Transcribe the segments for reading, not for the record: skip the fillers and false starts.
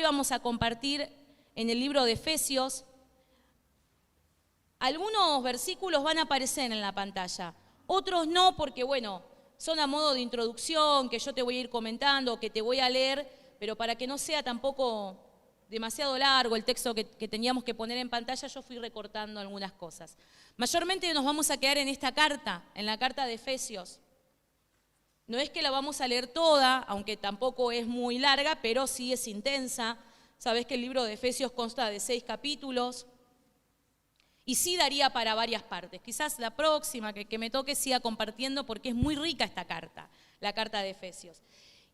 hoy vamos a compartir en el libro de Efesios. Algunos versículos van a aparecer en la pantalla, otros no, porque bueno, son a modo de introducción, que yo te voy a ir comentando, que te voy a leer, pero para que no sea tampoco demasiado largo el texto que teníamos que poner en pantalla, yo fui recortando algunas cosas. Mayormente nos vamos a quedar en esta carta, en la carta de Efesios. No es que la vamos a leer toda, aunque tampoco es muy larga, pero sí es intensa. Sabés que el libro de Efesios consta de 6 capítulos y sí daría para varias partes. Quizás la próxima que me toque siga compartiendo porque es muy rica esta carta, la carta de Efesios.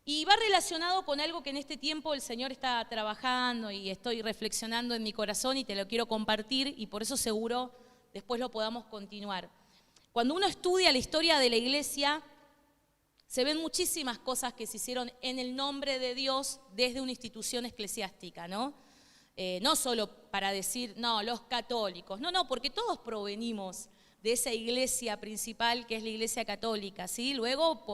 Y va relacionado con algo que en este tiempo el Señor está trabajando y estoy reflexionando en mi corazón y te lo quiero compartir y por eso seguro después lo podamos continuar. Cuando uno estudia la historia de la iglesia, se ven muchísimas cosas que se hicieron en el nombre de Dios desde una institución eclesiástica, ¿no? No solo para decir, no, los católicos, no, porque todos provenimos de esa iglesia principal que es la iglesia católica, ¿sí? Luego,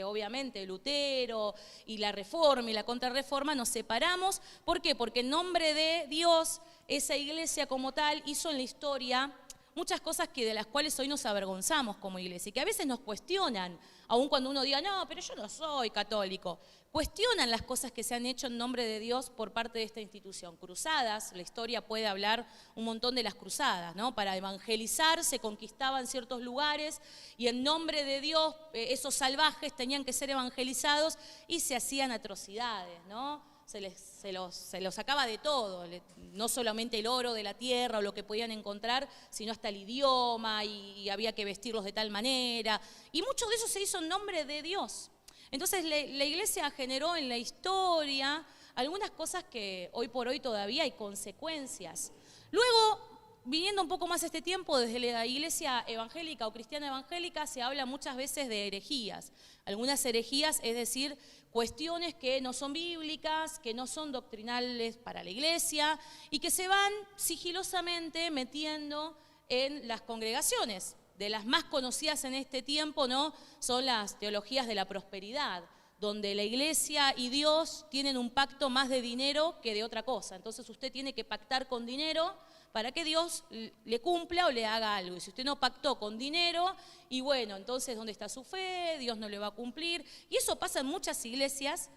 obviamente, Lutero y la Reforma y la Contrarreforma nos separamos. ¿Por qué? Porque en nombre de Dios, esa iglesia como tal hizo en la historia muchas cosas de las cuales hoy nos avergonzamos como iglesia y que a veces nos cuestionan, aun cuando uno diga, no, pero yo no soy católico. Cuestionan las cosas que se han hecho en nombre de Dios por parte de esta institución. Cruzadas, la historia puede hablar un montón de las cruzadas, ¿no? Para evangelizar se conquistaban ciertos lugares y en nombre de Dios esos salvajes tenían que ser evangelizados y se hacían atrocidades, ¿no? Se los sacaba de todo, no solamente el oro de la tierra o lo que podían encontrar, sino hasta el idioma y había que vestirlos de tal manera. Y mucho de eso se hizo en nombre de Dios. Entonces la iglesia generó en la historia algunas cosas que hoy por hoy todavía hay consecuencias. Luego, viniendo un poco más a este tiempo, desde la iglesia evangélica o cristiana evangélica se habla muchas veces de herejías. Algunas herejías, es decir, cuestiones que no son bíblicas, que no son doctrinales para la iglesia y que se van sigilosamente metiendo en las congregaciones. De las más conocidas en este tiempo, ¿no? Son las teologías de la prosperidad, donde la iglesia y Dios tienen un pacto más de dinero que de otra cosa. Entonces usted tiene que pactar con dinero para que Dios le cumpla o le haga algo. Y si usted no pactó con dinero, y bueno, entonces ¿dónde está su fe? Dios no le va a cumplir. Y eso pasa en muchas iglesias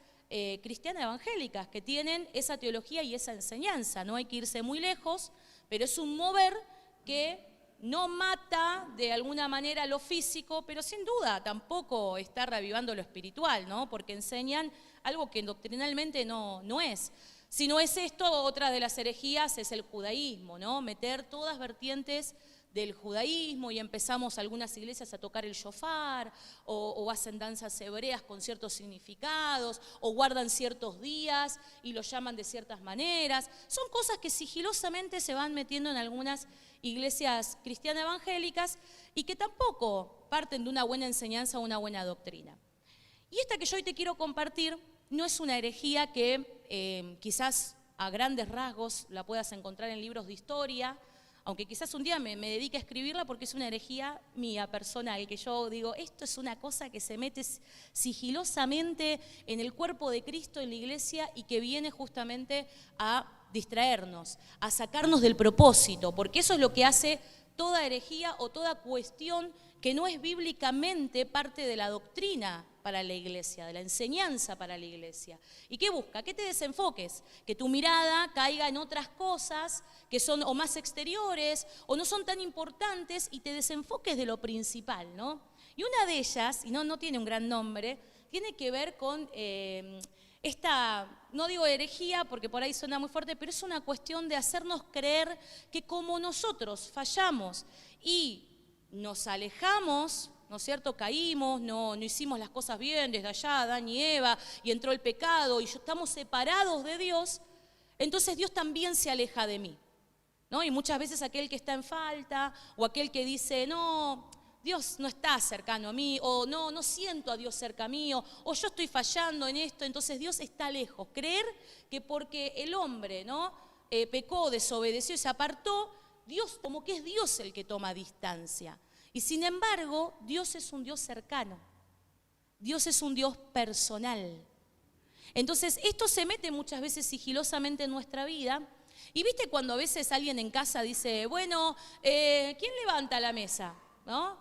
cristianas evangélicas que tienen esa teología y esa enseñanza. No hay que irse muy lejos, pero es un mover que no mata de alguna manera lo físico, pero sin duda tampoco está revivando lo espiritual, ¿no? Porque enseñan algo que doctrinalmente no es. Si no es esto, otra de las herejías es el judaísmo, ¿no? Meter todas vertientes del judaísmo y empezamos algunas iglesias a tocar el shofar o hacen danzas hebreas con ciertos significados o guardan ciertos días y los llaman de ciertas maneras. Son cosas que sigilosamente se van metiendo en algunas iglesias cristianas evangélicas y que tampoco parten de una buena enseñanza o una buena doctrina. Y esta que yo hoy te quiero compartir no es una herejía que quizás a grandes rasgos la puedas encontrar en libros de historia, aunque quizás un día me dedique a escribirla porque es una herejía mía, personal, que yo digo, esto es una cosa que se mete sigilosamente en el cuerpo de Cristo, en la iglesia, y que viene justamente a distraernos, a sacarnos del propósito, porque eso es lo que hace toda herejía o toda cuestión que no es bíblicamente parte de la doctrina para la iglesia, de la enseñanza para la iglesia. ¿Y qué busca? Que te desenfoques, que tu mirada caiga en otras cosas que son o más exteriores o no son tan importantes y te desenfoques de lo principal, ¿no? Y una de ellas, y no tiene un gran nombre, tiene que ver con esta, no digo herejía porque por ahí suena muy fuerte, pero es una cuestión de hacernos creer que como nosotros fallamos y nos alejamos, ¿no es cierto? Caímos, no hicimos las cosas bien desde allá, Adán y Eva, y entró el pecado, y estamos separados de Dios, entonces Dios también se aleja de mí, ¿no? Y muchas veces aquel que está en falta, o aquel que dice, no, Dios no está cercano a mí, o no siento a Dios cerca mío, o yo estoy fallando en esto, entonces Dios está lejos. Creer que porque el hombre, ¿no? Pecó, desobedeció y se apartó, Dios, como que es Dios el que toma distancia. Y sin embargo, Dios es un Dios cercano. Dios es un Dios personal. Entonces, esto se mete muchas veces sigilosamente en nuestra vida. Y viste cuando a veces alguien en casa dice, bueno, ¿quién levanta la mesa? ¿No?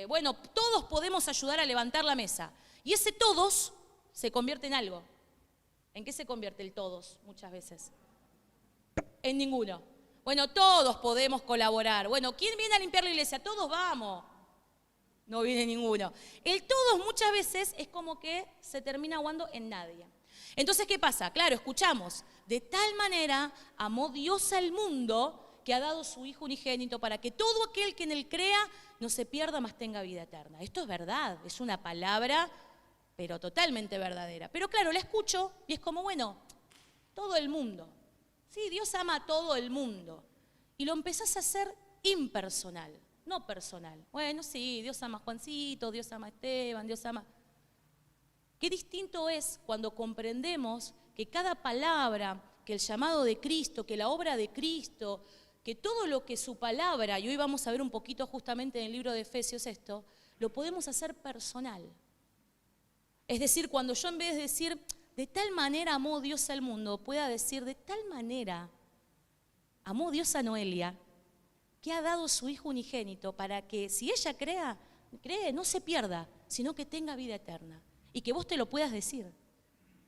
Bueno, todos podemos ayudar a levantar la mesa. Y ese todos se convierte en algo. ¿En qué se convierte el todos muchas veces? En ninguno. Bueno, todos podemos colaborar. Bueno, ¿quién viene a limpiar la iglesia? Todos vamos. No viene ninguno. El todos muchas veces es como que se termina aguando en nadie. Entonces, ¿qué pasa? Claro, escuchamos. De tal manera amó Dios al mundo que ha dado su Hijo unigénito para que todo aquel que en él crea no se pierda, mas tenga vida eterna. Esto es verdad, es una palabra, pero totalmente verdadera. Pero claro, la escucho y es como, bueno, todo el mundo. Sí, Dios ama a todo el mundo. Y lo empezás a hacer impersonal, no personal. Bueno, sí, Dios ama a Juancito, Dios ama a Esteban, Dios ama... Qué distinto es cuando comprendemos que cada palabra, que el llamado de Cristo, que la obra de Cristo, que todo lo que su palabra, y hoy vamos a ver un poquito justamente en el libro de Efesios esto, lo podemos hacer personal. Es decir, cuando yo en vez de decir, de tal manera amó Dios al mundo, pueda decir, de tal manera amó Dios a Noelia, que ha dado su Hijo unigénito para que si ella cree, no se pierda, sino que tenga vida eterna. Y que vos te lo puedas decir.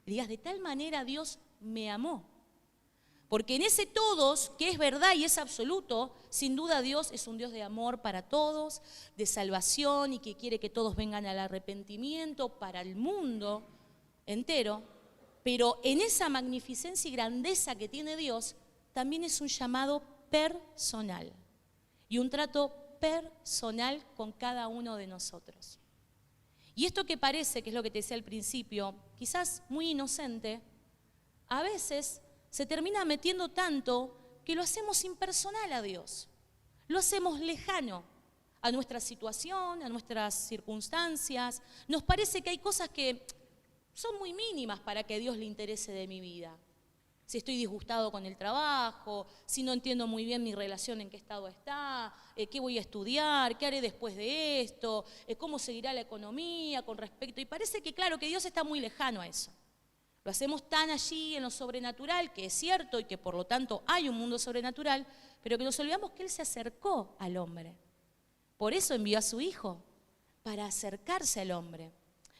Digas, de tal manera Dios me amó. Porque en ese todos, que es verdad y es absoluto, sin duda Dios es un Dios de amor para todos, de salvación y que quiere que todos vengan al arrepentimiento para el mundo entero. Pero en esa magnificencia y grandeza que tiene Dios, también es un llamado personal y un trato personal con cada uno de nosotros. Y esto que parece, que es lo que te decía al principio, quizás muy inocente, a veces se termina metiendo tanto que lo hacemos impersonal a Dios. Lo hacemos lejano a nuestra situación, a nuestras circunstancias. Nos parece que hay cosas que son muy mínimas para que a Dios le interese de mi vida. Si estoy disgustado con el trabajo, si no entiendo muy bien mi relación, en qué estado está, qué voy a estudiar, qué haré después de esto, cómo seguirá la economía con respecto. Y parece que, claro, que Dios está muy lejano a eso. Lo hacemos tan allí en lo sobrenatural, que es cierto y que por lo tanto hay un mundo sobrenatural, pero que nos olvidamos que Él se acercó al hombre. Por eso envió a su Hijo, para acercarse al hombre.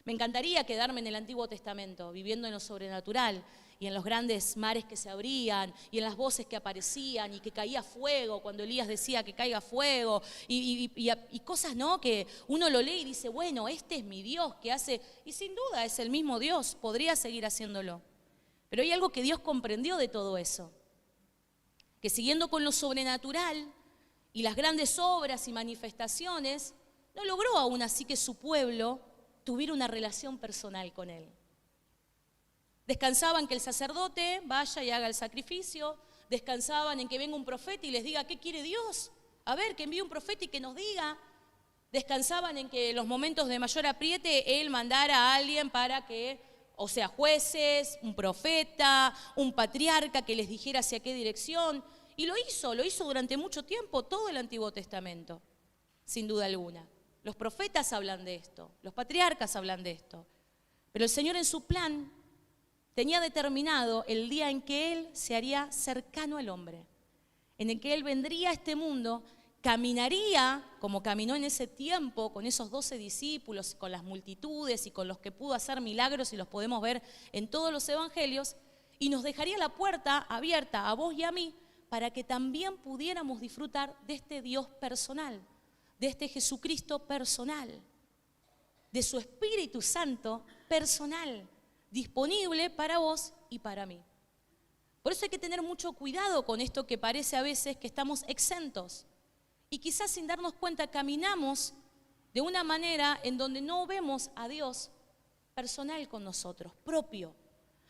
Me encantaría quedarme en el Antiguo Testamento, viviendo en lo sobrenatural, y en los grandes mares que se abrían, y en las voces que aparecían, y que caía fuego, cuando Elías decía que caiga fuego, y cosas, ¿no?, que uno lo lee y dice, bueno, este es mi Dios que hace, y sin duda es el mismo Dios, podría seguir haciéndolo. Pero hay algo que Dios comprendió de todo eso, que siguiendo con lo sobrenatural, y las grandes obras y manifestaciones, no logró aún así que su pueblo tuviera una relación personal con Él. Descansaban que el sacerdote vaya y haga el sacrificio, descansaban en que venga un profeta y les diga, ¿qué quiere Dios? A ver, que envíe un profeta y que nos diga. Descansaban en que en los momentos de mayor apriete Él mandara a alguien para que, o sea, jueces, un profeta, un patriarca que les dijera hacia qué dirección. Y lo hizo durante mucho tiempo, todo el Antiguo Testamento, sin duda alguna. Los profetas hablan de esto, los patriarcas hablan de esto. Pero el Señor en su plan tenía determinado el día en que Él se haría cercano al hombre, en el que Él vendría a este mundo, caminaría como caminó en ese tiempo con esos 12 discípulos, con las multitudes y con los que pudo hacer milagros y los podemos ver en todos los evangelios, y nos dejaría la puerta abierta a vos y a mí para que también pudiéramos disfrutar de este Dios personal, de este Jesucristo personal, de su Espíritu Santo personal, disponible para vos y para mí. Por eso hay que tener mucho cuidado con esto que parece a veces que estamos exentos. Y quizás sin darnos cuenta caminamos de una manera en donde no vemos a Dios personal con nosotros, propio.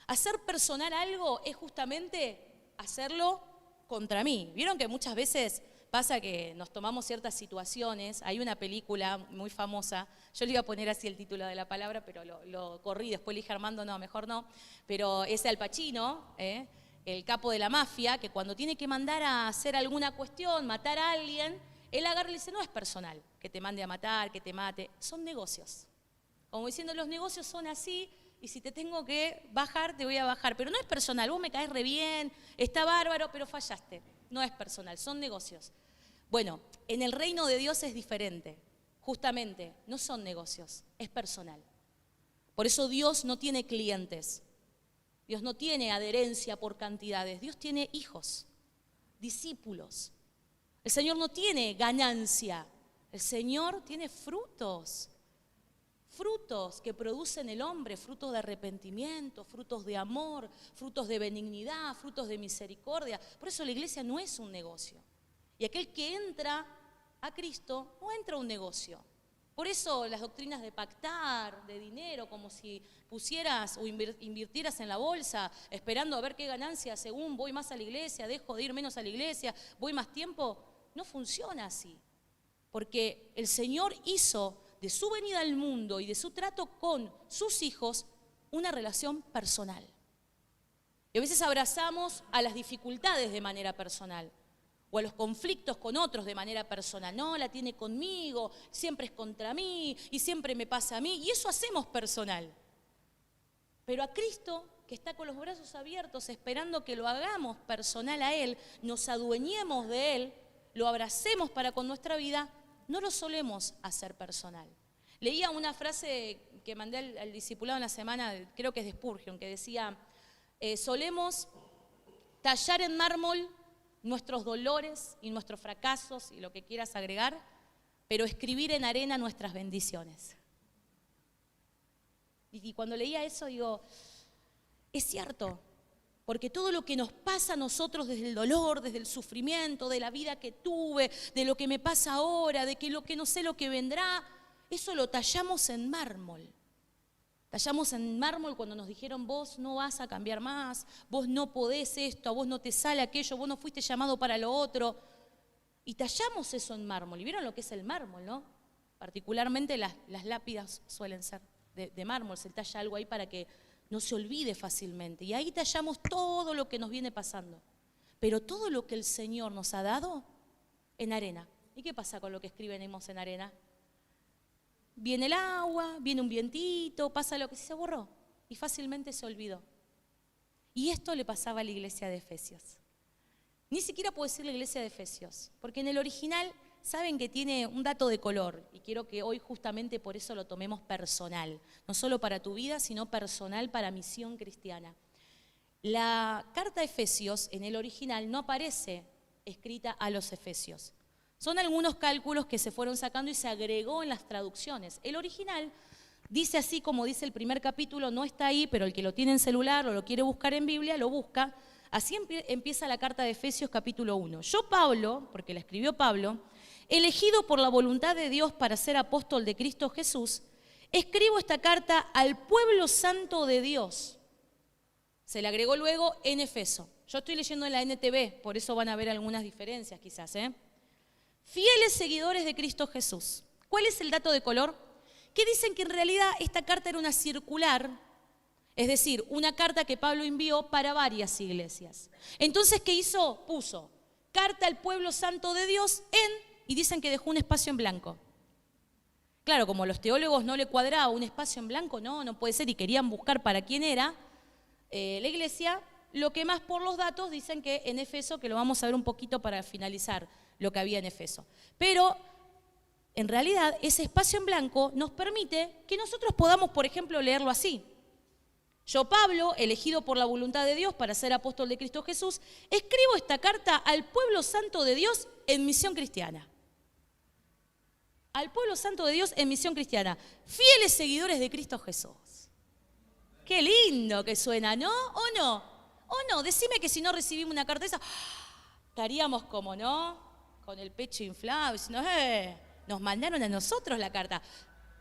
Hacer personal algo es justamente hacerlo contra mí. ¿Vieron que muchas veces pasa que nos tomamos ciertas situaciones? Hay una película muy famosa, yo le iba a poner así el título de la palabra, pero lo corrí, después le dije a Armando, no, mejor no, pero es Al Pacino, el capo de la mafia, que cuando tiene que mandar a hacer alguna cuestión, matar a alguien, él agarra y le dice, no es personal, que te mande a matar, que te mate, son negocios. Como diciendo, los negocios son así, y si te tengo que bajar, te voy a bajar. Pero no es personal, vos me caes re bien, está bárbaro, pero fallaste. No es personal, son negocios. Bueno, en el reino de Dios es diferente. Justamente, no son negocios, es personal. Por eso Dios no tiene clientes. Dios no tiene adherencia por cantidades. Dios tiene hijos, discípulos. El Señor no tiene ganancia. El Señor tiene frutos. Frutos que producen el hombre, frutos de arrepentimiento, frutos de amor, frutos de benignidad, frutos de misericordia. Por eso la iglesia no es un negocio. Y aquel que entra a Cristo no entra a un negocio. Por eso las doctrinas de pactar, de dinero, como si pusieras o invirtieras en la bolsa, esperando a ver qué ganancia, según voy más a la iglesia, dejo de ir menos a la iglesia, voy más tiempo, no funciona así. Porque el Señor hizo de su venida al mundo y de su trato con sus hijos una relación personal. Y a veces abrazamos a las dificultades de manera personal. O a los conflictos con otros de manera personal. No, la tiene conmigo, siempre es contra mí y siempre me pasa a mí. Y eso hacemos personal. Pero a Cristo, que está con los brazos abiertos esperando que lo hagamos personal a Él, nos adueñemos de Él, lo abracemos para con nuestra vida, no lo solemos hacer personal. Leía una frase que mandé al discipulado en la semana, creo que es de Spurgeon, que decía, solemos tallar en mármol nuestros dolores y nuestros fracasos y lo que quieras agregar, pero escribir en arena nuestras bendiciones. Y cuando leía eso digo, es cierto, porque todo lo que nos pasa a nosotros desde el dolor, desde el sufrimiento, de la vida que tuve, de lo que me pasa ahora, de que lo que no sé lo que vendrá, eso lo tallamos en mármol. Tallamos en mármol cuando nos dijeron, vos no vas a cambiar más, vos no podés esto, a vos no te sale aquello, vos no fuiste llamado para lo otro. Y tallamos eso en mármol. ¿Y vieron lo que es el mármol, no? Particularmente las lápidas suelen ser de mármol, se talla algo ahí para que no se olvide fácilmente. Y ahí tallamos todo lo que nos viene pasando. Pero todo lo que el Señor nos ha dado en arena. ¿Y qué pasa con lo que escribimos en arena? Viene el agua, viene un vientito, pasa lo que se borró y fácilmente se olvidó. Y esto le pasaba a la iglesia de Efesios. Ni siquiera puedo decir la iglesia de Efesios, porque en el original saben que tiene un dato de color y quiero que hoy justamente por eso lo tomemos personal, no solo para tu vida, sino personal para Misión Cristiana. La carta a Efesios en el original no aparece escrita a los Efesios. Son algunos cálculos que se fueron sacando y se agregó en las traducciones. El original dice así como dice el primer capítulo, no está ahí, pero el que lo tiene en celular o lo quiere buscar en Biblia, lo busca. Así empieza la carta de Efesios capítulo 1. Yo, Pablo, porque la escribió Pablo, elegido por la voluntad de Dios para ser apóstol de Cristo Jesús, escribo esta carta al pueblo santo de Dios. Se le agregó luego en Efeso. Yo estoy leyendo en la NTV, por eso van a ver algunas diferencias quizás, Fieles seguidores de Cristo Jesús. ¿Cuál es el dato de color? Que dicen que en realidad esta carta era una circular, es decir, una carta que Pablo envió para varias iglesias. Entonces, ¿qué hizo? Puso carta al pueblo santo de Dios y dicen que dejó un espacio en blanco. Claro, como a los teólogos no le cuadraba un espacio en blanco, no puede ser, y querían buscar para quién era la iglesia, lo que más por los datos dicen que en Efeso, que lo vamos a ver un poquito para finalizar, lo que había en Efeso. Pero en realidad ese espacio en blanco nos permite que nosotros podamos, por ejemplo, leerlo así. Yo, Pablo, elegido por la voluntad de Dios para ser apóstol de Cristo Jesús, escribo esta carta al pueblo santo de Dios en Misión Cristiana. Al pueblo santo de Dios en Misión Cristiana. Fieles seguidores de Cristo Jesús. Qué lindo que suena, ¿no? ¿O no? ¿O no? Decime que si no recibimos una carta esa, estaríamos como, ¿no? Con el pecho inflado, diciendo, nos mandaron a nosotros la carta.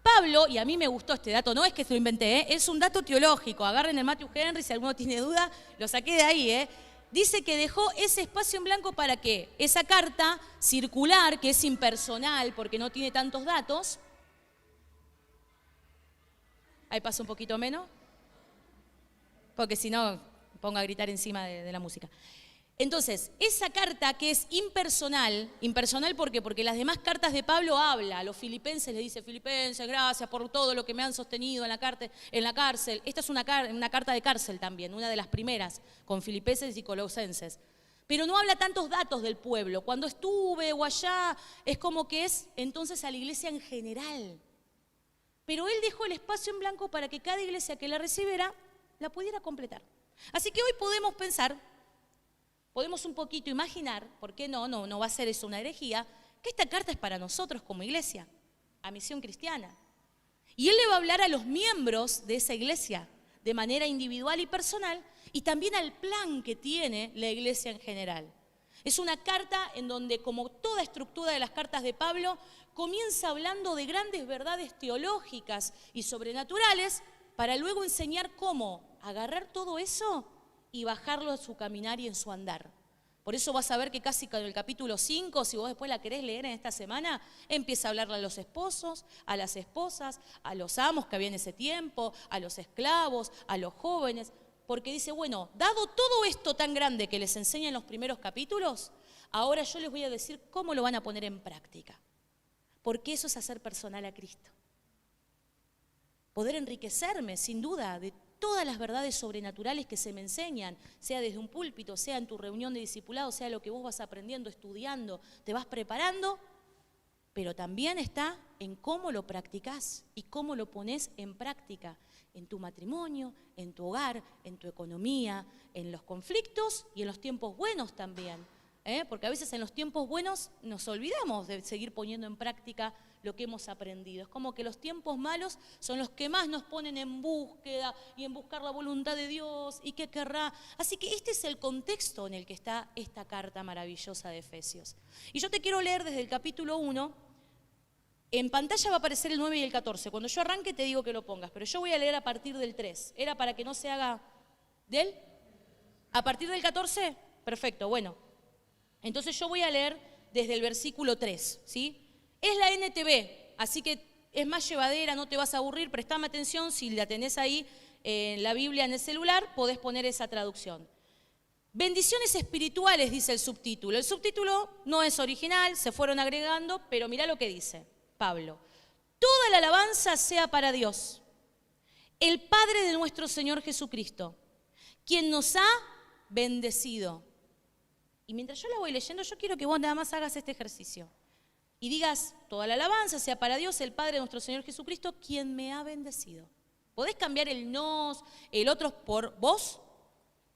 Pablo, y a mí me gustó este dato, no es que se lo inventé, es un dato teológico, agarren el Matthew Henry, si alguno tiene duda, lo saqué de ahí, Dice que dejó ese espacio en blanco para que esa carta circular, que es impersonal porque no tiene tantos datos, ahí pasa un poquito menos, porque si no, pongo a gritar encima de la música. Entonces, esa carta que es impersonal, ¿por qué? Porque las demás cartas de Pablo habla, a los filipenses les dice, filipenses, gracias por todo lo que me han sostenido en la cárcel. Esta es una carta de cárcel también, una de las primeras, con filipenses y colosenses. Pero no habla tantos datos del pueblo. Cuando estuve o allá, es como que es entonces a la iglesia en general. Pero él dejó el espacio en blanco para que cada iglesia que la recibiera la pudiera completar. Así que hoy podemos pensar, podemos un poquito imaginar, ¿por qué no? No va a ser eso una herejía, que esta carta es para nosotros como iglesia, a Misión Cristiana. Y él le va a hablar a los miembros de esa iglesia, de manera individual y personal, y también al plan que tiene la iglesia en general. Es una carta en donde, como toda estructura de las cartas de Pablo, comienza hablando de grandes verdades teológicas y sobrenaturales, para luego enseñar cómo agarrar todo eso y bajarlo en su caminar y en su andar. Por eso vas a ver que casi con el capítulo 5, si vos después la querés leer en esta semana, empieza a hablarle a los esposos, a las esposas, a los amos que había en ese tiempo, a los esclavos, a los jóvenes, porque dice, bueno, dado todo esto tan grande que les enseña en los primeros capítulos, ahora yo les voy a decir cómo lo van a poner en práctica. Porque eso es hacer personal a Cristo. Poder enriquecerme, sin duda, de todas las verdades sobrenaturales que se me enseñan, sea desde un púlpito, sea en tu reunión de discipulado, sea lo que vos vas aprendiendo, estudiando, te vas preparando, pero también está en cómo lo practicás y cómo lo ponés en práctica, en tu matrimonio, en tu hogar, en tu economía, en los conflictos y en los tiempos buenos también. Porque a veces en los tiempos buenos nos olvidamos de seguir poniendo en práctica lo que hemos aprendido. Es como que los tiempos malos son los que más nos ponen en búsqueda y en buscar la voluntad de Dios y qué querrá. Así que este es el contexto en el que está esta carta maravillosa de Efesios. Y yo te quiero leer desde el capítulo 1. En pantalla va a aparecer el 9 y el 14. Cuando yo arranque te digo que lo pongas, pero yo voy a leer a partir del 3. ¿Era para que no se haga del? ¿A partir del 14? Perfecto, bueno. Entonces yo voy a leer desde el versículo 3, ¿sí? Es la NTV, así que es más llevadera, no te vas a aburrir, prestame atención, si la tenés ahí en la Biblia en el celular, podés poner esa traducción. Bendiciones espirituales, dice el subtítulo. El subtítulo no es original, se fueron agregando, pero mirá lo que dice Pablo. Toda la alabanza sea para Dios, el Padre de nuestro Señor Jesucristo, quien nos ha bendecido. Y mientras yo la voy leyendo, yo quiero que vos nada más hagas este ejercicio. Y digas, toda la alabanza sea para Dios, el Padre de nuestro Señor Jesucristo, quien me ha bendecido. ¿Podés cambiar el nos, el otro por vos?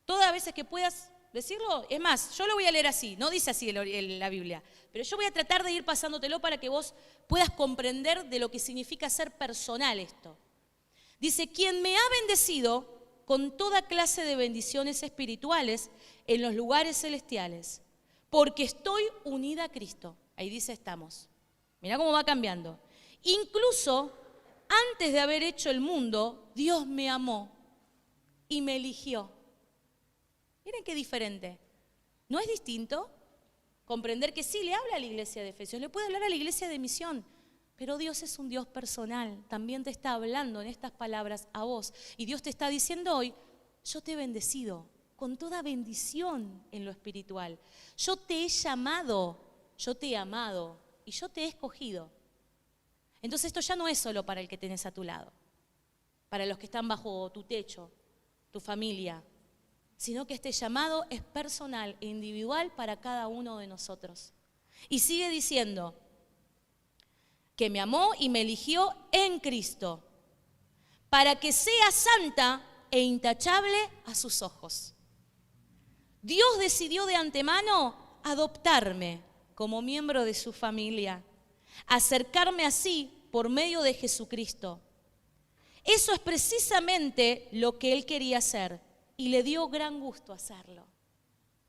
Todas las veces que puedas decirlo. Es más, yo lo voy a leer así, no dice así la Biblia. Pero yo voy a tratar de ir pasándotelo para que vos puedas comprender de lo que significa ser personal esto. Dice, quien me ha bendecido con toda clase de bendiciones espirituales en los lugares celestiales, porque estoy unida a Cristo. Ahí dice estamos. Mirá cómo va cambiando. Incluso antes de haber hecho el mundo, Dios me amó y me eligió. Miren qué diferente. ¿No es distinto? Comprender que sí le habla a la iglesia de Efesios, le puede hablar a la iglesia de Misión, pero Dios es un Dios personal, también te está hablando en estas palabras a vos. Y Dios te está diciendo hoy, yo te he bendecido con toda bendición en lo espiritual. Yo te he llamado, yo te he amado y yo te he escogido. Entonces esto ya no es solo para el que tenés a tu lado, para los que están bajo tu techo, tu familia, sino que este llamado es personal e individual para cada uno de nosotros. Y sigue diciendo que me amó y me eligió en Cristo, para que sea santa e intachable a sus ojos. Dios decidió de antemano adoptarme como miembro de su familia, acercarme así por medio de Jesucristo. Eso es precisamente lo que Él quería hacer y le dio gran gusto hacerlo.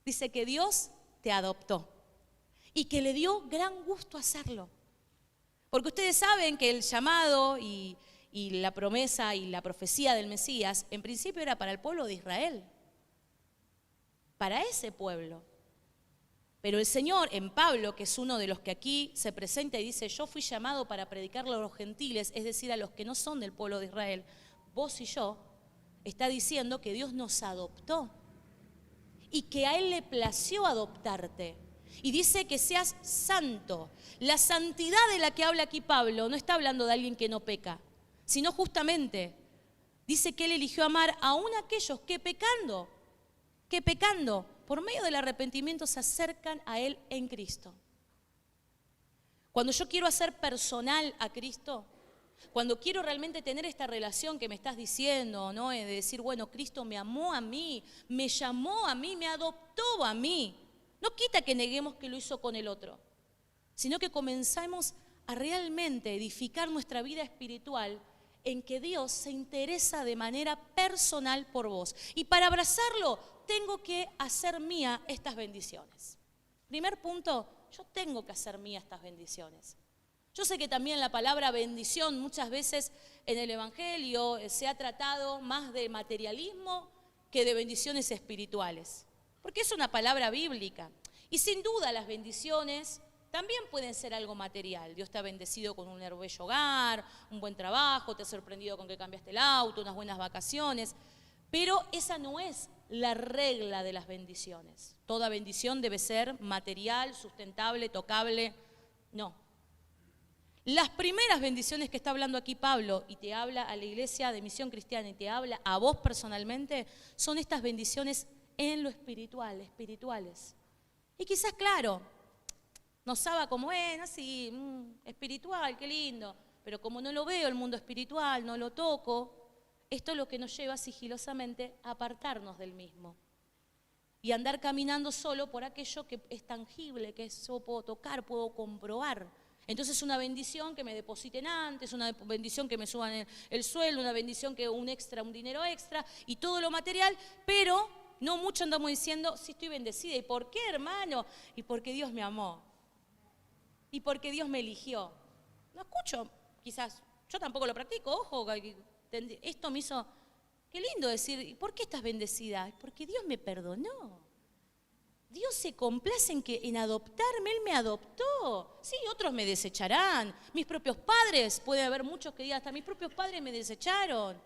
Dice que Dios te adoptó y que le dio gran gusto hacerlo. Porque ustedes saben que el llamado y la promesa y la profecía del Mesías en principio era para el pueblo de Israel, para ese pueblo. Pero el Señor en Pablo, que es uno de los que aquí se presenta y dice, yo fui llamado para predicarlo a los gentiles, es decir, a los que no son del pueblo de Israel, vos y yo, está diciendo que Dios nos adoptó y que a Él le plació adoptarte. Y dice que seas santo. La santidad de la que habla aquí Pablo no está hablando de alguien que no peca, sino justamente dice que Él eligió amar aún a aquellos que pecando, por medio del arrepentimiento se acercan a Él en Cristo. Cuando yo quiero hacer personal a Cristo, cuando quiero realmente tener esta relación que me estás diciendo, ¿no? De decir, bueno, Cristo me amó a mí, me llamó a mí, me adoptó a mí. No quita que neguemos que lo hizo con el otro, sino que comenzamos a realmente edificar nuestra vida espiritual en que Dios se interesa de manera personal por vos. Y para abrazarlo, tengo que hacer mía estas bendiciones. Primer punto, yo tengo que hacer mía estas bendiciones. Yo sé que también la palabra bendición muchas veces en el Evangelio se ha tratado más de materialismo que de bendiciones espirituales, porque es una palabra bíblica. Y sin duda las bendiciones también pueden ser algo material. Dios te ha bendecido con un bello hogar, un buen trabajo, te ha sorprendido con que cambiaste el auto, unas buenas vacaciones, pero esa no es la regla de las bendiciones. Toda bendición debe ser material, sustentable, tocable. No. Las primeras bendiciones que está hablando aquí Pablo y te habla a la iglesia de Misión Cristiana y te habla a vos personalmente, son estas bendiciones en lo espiritual, espirituales. Y quizás, claro, no sabe cómo es, así, espiritual, qué lindo, pero como no lo veo el mundo espiritual, no lo toco, esto es lo que nos lleva sigilosamente a apartarnos del mismo y andar caminando solo por aquello que es tangible, que yo puedo tocar, puedo comprobar. Entonces una bendición que me depositen antes, una bendición que me suban el sueldo, una bendición que un dinero extra y todo lo material, pero no mucho andamos diciendo, sí estoy bendecida. ¿Y por qué, hermano? Y porque Dios me amó. Y porque Dios me eligió. No escucho, quizás, yo tampoco lo practico, ojo, esto me hizo, qué lindo decir, ¿por qué estás bendecida? Porque Dios me perdonó. Dios se complace en adoptarme, Él me adoptó. Sí, otros me desecharán. Mis propios padres, puede haber muchos que digan, hasta mis propios padres me desecharon.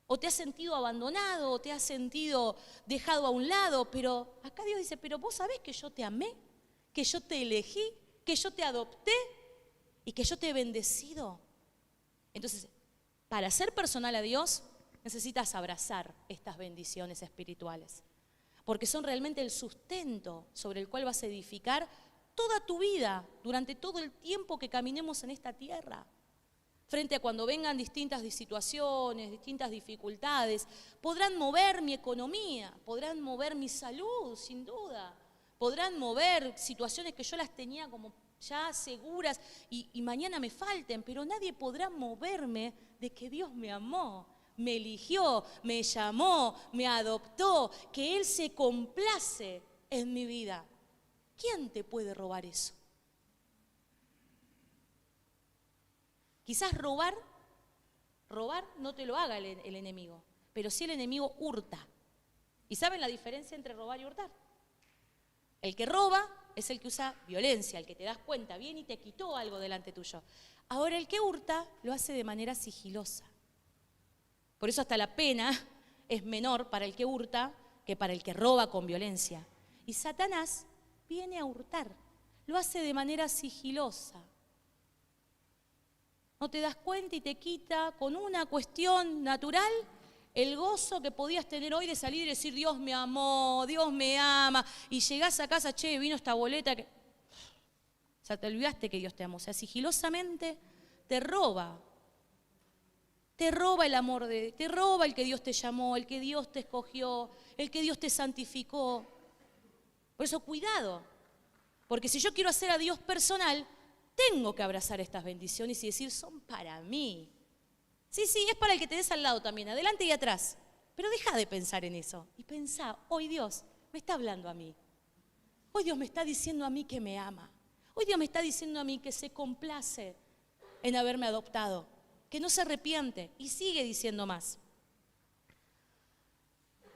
O te has sentido abandonado, o te has sentido dejado a un lado. Pero acá Dios dice, pero vos sabés que yo te amé, que yo te elegí, que yo te adopté y que yo te he bendecido. Entonces, para ser personal a Dios, necesitas abrazar estas bendiciones espirituales. Porque son realmente el sustento sobre el cual vas a edificar toda tu vida, durante todo el tiempo que caminemos en esta tierra. Frente a cuando vengan distintas situaciones, distintas dificultades, podrán mover mi economía, podrán mover mi salud, sin duda. Podrán mover situaciones que yo las tenía como ya seguras y mañana me falten, pero nadie podrá moverme de que Dios me amó. Me eligió, me llamó, me adoptó, que Él se complace en mi vida. ¿Quién te puede robar eso? Quizás robar no te lo haga el enemigo, pero sí el enemigo hurta. ¿Y saben la diferencia entre robar y hurtar? El que roba es el que usa violencia, el que te das cuenta, viene y te quitó algo delante tuyo. Ahora el que hurta lo hace de manera sigilosa. Por eso hasta la pena es menor para el que hurta que para el que roba con violencia. Y Satanás viene a hurtar, lo hace de manera sigilosa. No te das cuenta y te quita con una cuestión natural el gozo que podías tener hoy de salir y decir Dios me amó, Dios me ama. Y llegás a casa, che, vino esta boleta que... O sea, te olvidaste que Dios te amó. O sea, sigilosamente te roba. Te roba el amor te roba el que Dios te llamó, el que Dios te escogió, el que Dios te santificó. Por eso cuidado, porque si yo quiero hacer a Dios personal, tengo que abrazar estas bendiciones y decir, son para mí. Sí, es para el que te des al lado también, adelante y atrás. Pero deja de pensar en eso y pensá, hoy Dios me está hablando a mí. Hoy Dios me está diciendo a mí que me ama. Hoy Dios me está diciendo a mí que se complace en haberme adoptado, que no se arrepiente y sigue diciendo más.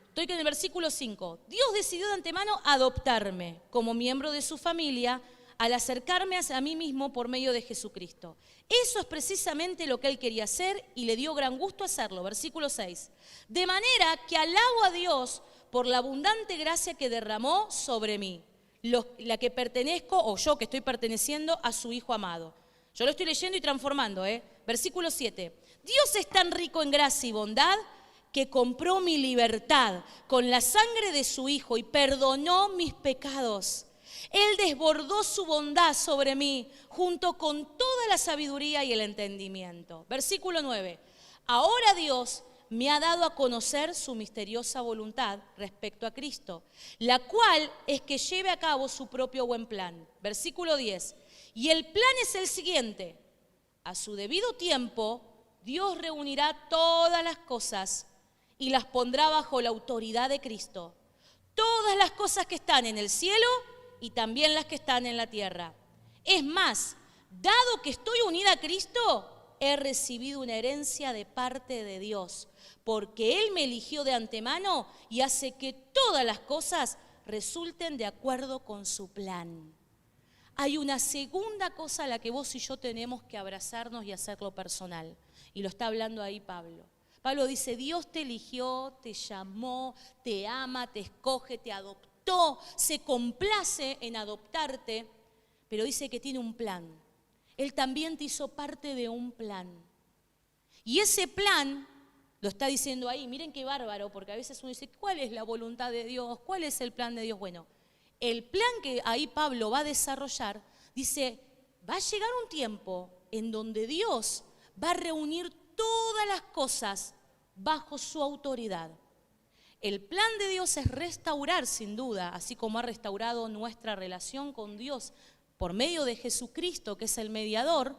Estoy en el versículo 5. Dios decidió de antemano adoptarme como miembro de su familia al acercarme a mí mismo por medio de Jesucristo. Eso es precisamente lo que Él quería hacer y le dio gran gusto hacerlo. Versículo 6. De manera que alabo a Dios por la abundante gracia que derramó sobre mí, la que pertenezco, o yo que estoy perteneciendo a su Hijo amado. Yo lo estoy leyendo y transformando, Versículo 7. Dios es tan rico en gracia y bondad que compró mi libertad con la sangre de su Hijo y perdonó mis pecados. Él desbordó su bondad sobre mí junto con toda la sabiduría y el entendimiento. Versículo 9. Ahora Dios me ha dado a conocer su misteriosa voluntad respecto a Cristo, la cual es que lleve a cabo su propio buen plan. Versículo 10. Y el plan es el siguiente: a su debido tiempo, Dios reunirá todas las cosas y las pondrá bajo la autoridad de Cristo. Todas las cosas que están en el cielo y también las que están en la tierra. Es más, dado que estoy unida a Cristo, he recibido una herencia de parte de Dios, porque Él me eligió de antemano y hace que todas las cosas resulten de acuerdo con su plan. Hay una segunda cosa a la que vos y yo tenemos que abrazarnos y hacerlo personal. Y lo está hablando ahí Pablo. Pablo dice, Dios te eligió, te llamó, te ama, te escoge, te adoptó, se complace en adoptarte, pero dice que tiene un plan. Él también te hizo parte de un plan. Y ese plan, lo está diciendo ahí, miren qué bárbaro, porque a veces uno dice, ¿cuál es la voluntad de Dios? ¿Cuál es el plan de Dios? Bueno, el plan que ahí Pablo va a desarrollar, dice, va a llegar un tiempo en donde Dios va a reunir todas las cosas bajo su autoridad. El plan de Dios es restaurar, sin duda, así como ha restaurado nuestra relación con Dios por medio de Jesucristo, que es el mediador,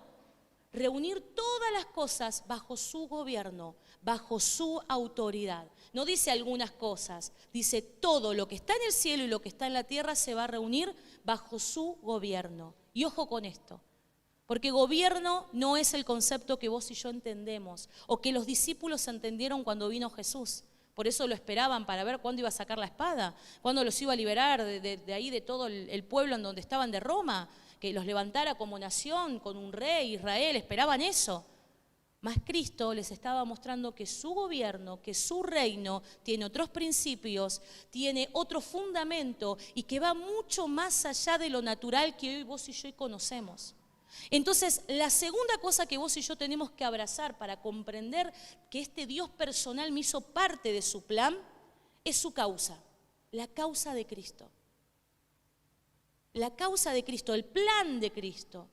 reunir todas las cosas bajo su gobierno, bajo su autoridad. No dice algunas cosas, dice todo lo que está en el cielo y lo que está en la tierra se va a reunir bajo su gobierno. Y ojo con esto, porque gobierno no es el concepto que vos y yo entendemos o que los discípulos entendieron cuando vino Jesús. Por eso lo esperaban para ver cuándo iba a sacar la espada, cuándo los iba a liberar de ahí, de todo el pueblo en donde estaban de Roma, que los levantara como nación, con un rey, Israel, esperaban eso. Mas Cristo les estaba mostrando que su gobierno, que su reino tiene otros principios, tiene otro fundamento y que va mucho más allá de lo natural que hoy vos y yo conocemos. Entonces, la segunda cosa que vos y yo tenemos que abrazar para comprender que este Dios personal me hizo parte de su plan, es su causa, la causa de Cristo. La causa de Cristo, el plan de Cristo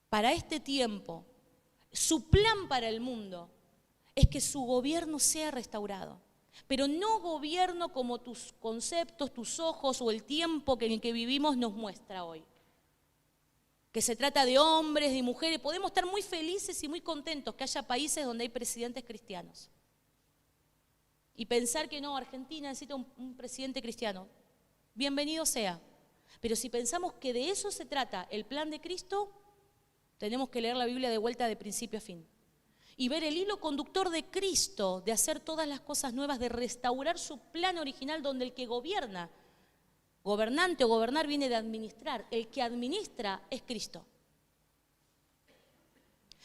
para este tiempo, su plan para el mundo, es que su gobierno sea restaurado. Pero no gobierno como tus conceptos, tus ojos o el tiempo en el que vivimos nos muestra hoy. Que se trata de hombres y mujeres. Podemos estar muy felices y muy contentos que haya países donde hay presidentes cristianos. Y pensar que no, Argentina necesita un presidente cristiano. Bienvenido sea. Pero si pensamos que de eso se trata el plan de Cristo, tenemos que leer la Biblia de vuelta de principio a fin. Y ver el hilo conductor de Cristo, de hacer todas las cosas nuevas, de restaurar su plan original donde el que gobierna, gobernante o gobernar viene de administrar. El que administra es Cristo.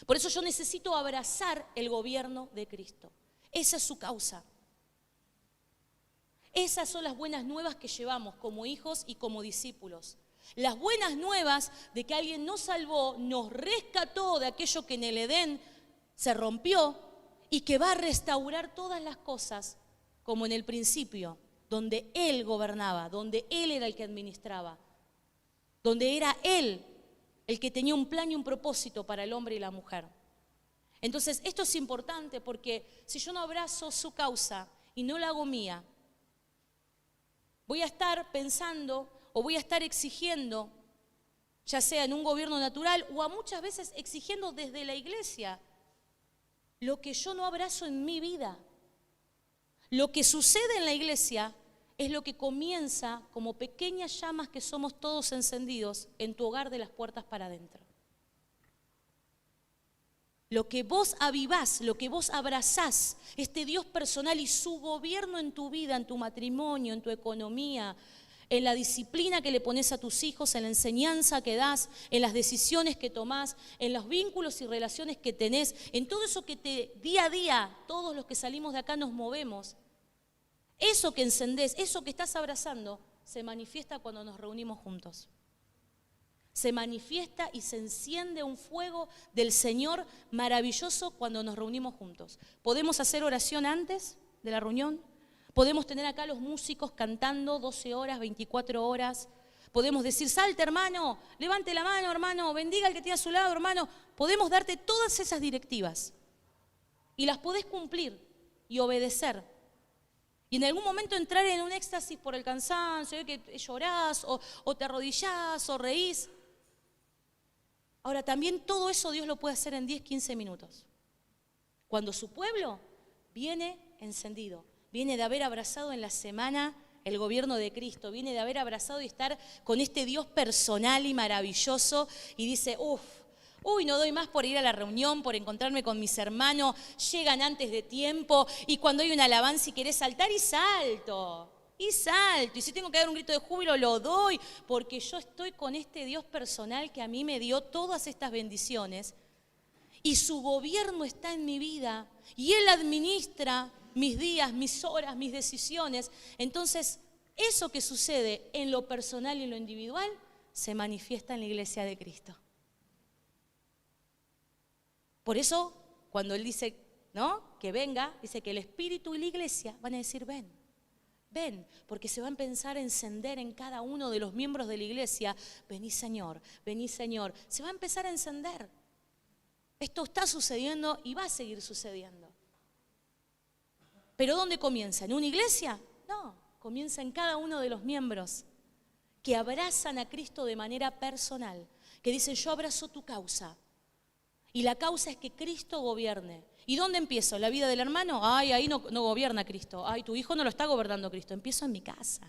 Por eso yo necesito abrazar el gobierno de Cristo. Esa es su causa. Esas son las buenas nuevas que llevamos como hijos y como discípulos. Las buenas nuevas de que alguien nos salvó, nos rescató de aquello que en el Edén se rompió y que va a restaurar todas las cosas como en el principio, donde Él gobernaba, donde Él era el que administraba, donde era Él el que tenía un plan y un propósito para el hombre y la mujer. Entonces, esto es importante porque si yo no abrazo su causa y no la hago mía, voy a estar pensando o voy a estar exigiendo, ya sea en un gobierno natural o a muchas veces exigiendo desde la iglesia, lo que yo no abrazo en mi vida. Lo que sucede en la iglesia es lo que comienza como pequeñas llamas que somos todos encendidos en tu hogar de las puertas para adentro. Lo que vos avivás, lo que vos abrazás, este Dios personal y su gobierno en tu vida, en tu matrimonio, en tu economía, en la disciplina que le pones a tus hijos, en la enseñanza que das, en las decisiones que tomás, en los vínculos y relaciones que tenés, en todo eso que día a día, todos los que salimos de acá nos movemos, Eso que encendés, eso que estás abrazando, se manifiesta cuando nos reunimos juntos. Se manifiesta y se enciende un fuego del Señor maravilloso cuando nos reunimos juntos. ¿Podemos hacer oración antes de la reunión? Podemos tener acá los músicos cantando 12 horas, 24 horas. Podemos decir, salte hermano, levante la mano hermano, bendiga al que tiene a su lado hermano. Podemos darte todas esas directivas y las podés cumplir y obedecer. Y en algún momento entrar en un éxtasis por el cansancio, que llorás o te arrodillás o reís. Ahora también todo eso Dios lo puede hacer en 10, 15 minutos. Cuando su pueblo viene encendido, viene de haber abrazado en la semana el gobierno de Cristo, viene de haber abrazado y estar con este Dios personal y maravilloso y dice, uy, no doy más por ir a la reunión, por encontrarme con mis hermanos, llegan antes de tiempo y cuando hay una alabanza y querés saltar y salto. Y si tengo que dar un grito de júbilo lo doy, porque yo estoy con este Dios personal que a mí me dio todas estas bendiciones y su gobierno está en mi vida y Él administra mis días, mis horas, mis decisiones. Entonces, eso que sucede en lo personal y en lo individual se manifiesta en la iglesia de Cristo. Por eso, cuando Él dice, ¿no?, que venga, dice que el Espíritu y la iglesia van a decir, ven, porque se va a empezar a encender en cada uno de los miembros de la iglesia, vení Señor, se va a empezar a encender. Esto está sucediendo y va a seguir sucediendo. ¿Pero dónde comienza? ¿En una iglesia? No, comienza en cada uno de los miembros que abrazan a Cristo de manera personal, que dicen, yo abrazo tu causa. Y la causa es que Cristo gobierne. ¿Y dónde empiezo? ¿La vida del hermano? Ay, ahí no gobierna Cristo. Ay, tu hijo no lo está gobernando Cristo. Empiezo en mi casa.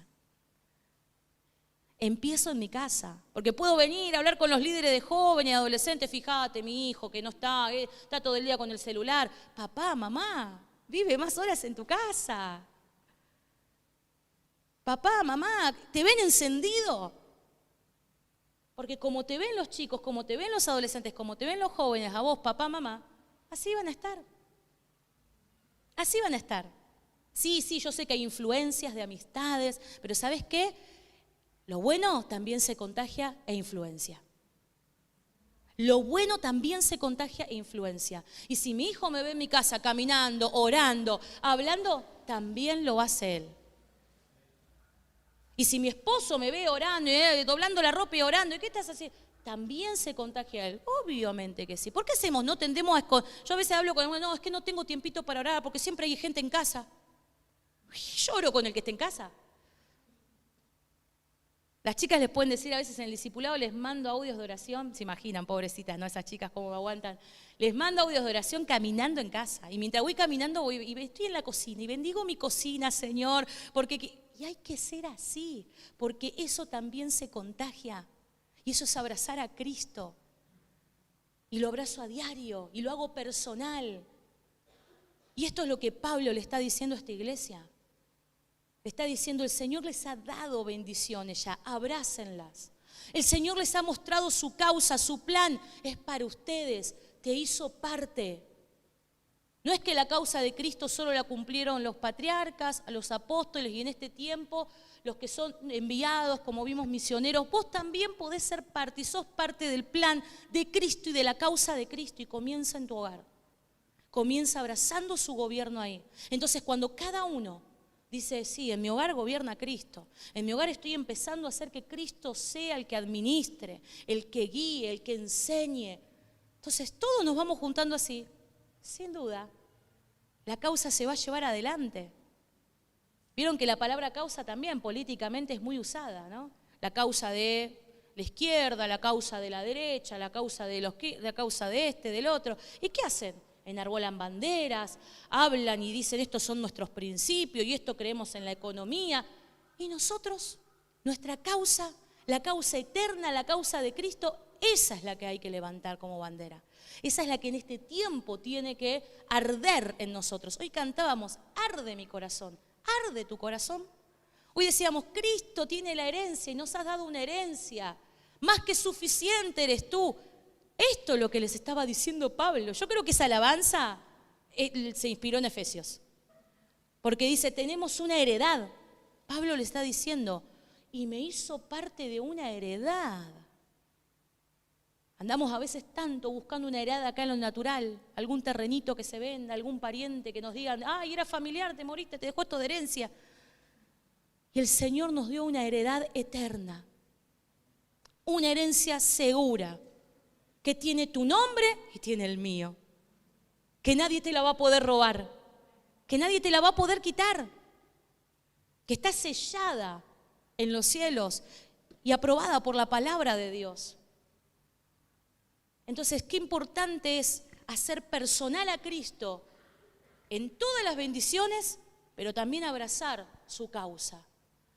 Empiezo en mi casa. Porque puedo venir a hablar con los líderes de jóvenes y adolescentes. Fíjate, mi hijo que no está todo el día con el celular. Papá, mamá, vive más horas en tu casa. Papá, mamá, ¿te ven encendido? Porque como te ven los chicos, como te ven los adolescentes, como te ven los jóvenes, a vos, papá, mamá, así van a estar. Así van a estar. Sí, yo sé que hay influencias de amistades, pero ¿sabes qué? Lo bueno también se contagia e influencia. Lo bueno también se contagia e influencia. Y si mi hijo me ve en mi casa caminando, orando, hablando, también lo hace él. Y si mi esposo me ve orando, doblando la ropa y orando, ¿y qué estás haciendo? También se contagia a él. Obviamente que sí. ¿Por qué hacemos? No tendemos a esconder. Yo a veces hablo con él, no, es que no tengo tiempito para orar porque siempre hay gente en casa. Yo oro con el que esté en casa. Las chicas les pueden decir a veces en el discipulado, les mando audios de oración. Se imaginan, pobrecitas, ¿no? Esas chicas cómo me aguantan. Les mando audios de oración caminando en casa. Y mientras voy caminando, voy y estoy en la cocina y bendigo mi cocina, Señor, porque... Y hay que ser así, porque eso también se contagia. Y eso es abrazar a Cristo. Y lo abrazo a diario, y lo hago personal. Y esto es lo que Pablo le está diciendo a esta iglesia. Le está diciendo, el Señor les ha dado bendiciones ya, abrácenlas. El Señor les ha mostrado su causa, su plan, es para ustedes, te hizo parte. No es que la causa de Cristo solo la cumplieron los patriarcas, los apóstoles y en este tiempo los que son enviados, como vimos, misioneros. Vos también podés ser parte y sos parte del plan de Cristo y de la causa de Cristo y comienza en tu hogar. Comienza abrazando su gobierno ahí. Entonces cuando cada uno dice, sí, en mi hogar gobierna Cristo, en mi hogar estoy empezando a hacer que Cristo sea el que administre, el que guíe, el que enseñe. Entonces todos nos vamos juntando así. Sin duda, la causa se va a llevar adelante. Vieron que la palabra causa también políticamente es muy usada, ¿no? La causa de la izquierda, la causa de la derecha, la causa de este, del otro. ¿Y qué hacen? Enarbolan banderas, hablan y dicen estos son nuestros principios y esto creemos en la economía. Y nosotros, nuestra causa, la causa eterna, la causa de Cristo, esa es la que hay que levantar como bandera. Esa es la que en este tiempo tiene que arder en nosotros. Hoy cantábamos, arde mi corazón, arde tu corazón. Hoy decíamos, Cristo tiene la herencia y nos has dado una herencia. Más que suficiente eres tú. Esto es lo que les estaba diciendo Pablo. Yo creo que esa alabanza se inspiró en Efesios. Porque dice, tenemos una heredad. Pablo le está diciendo, y me hizo parte de una heredad. Andamos a veces tanto buscando una heredad acá en lo natural, algún terrenito que se venda, algún pariente que nos diga, ay, era familiar, te moriste, te dejó esto de herencia. Y el Señor nos dio una heredad eterna, una herencia segura, que tiene tu nombre y tiene el mío, que nadie te la va a poder robar, que nadie te la va a poder quitar, que está sellada en los cielos y aprobada por la palabra de Dios. Entonces, qué importante es hacer personal a Cristo en todas las bendiciones, pero también abrazar su causa,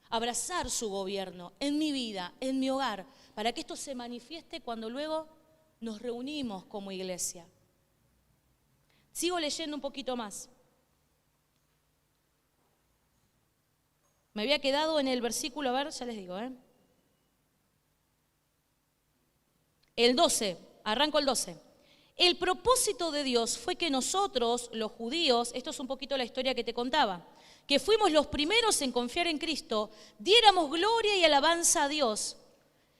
abrazar su gobierno en mi vida, en mi hogar, para que esto se manifieste cuando luego nos reunimos como iglesia. Sigo leyendo un poquito más. Me había quedado en el versículo, a ver, ya les digo, el 12. Arranco el 12. El propósito de Dios fue que nosotros, los judíos, esto es un poquito la historia que te contaba, que fuimos los primeros en confiar en Cristo, diéramos gloria y alabanza a Dios.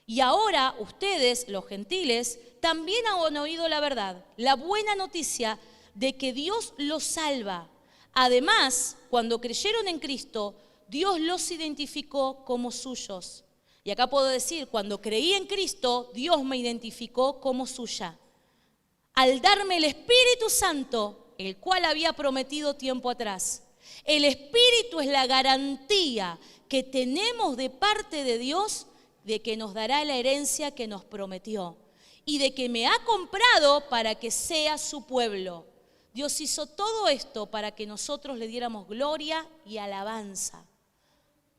Y ahora ustedes, los gentiles, también han oído la verdad, la buena noticia de que Dios los salva. Además, cuando creyeron en Cristo, Dios los identificó como suyos. Y acá puedo decir, cuando creí en Cristo, Dios me identificó como suya. Al darme el Espíritu Santo, el cual había prometido tiempo atrás. El Espíritu es la garantía que tenemos de parte de Dios de que nos dará la herencia que nos prometió y de que me ha comprado para que sea su pueblo. Dios hizo todo esto para que nosotros le diéramos gloria y alabanza.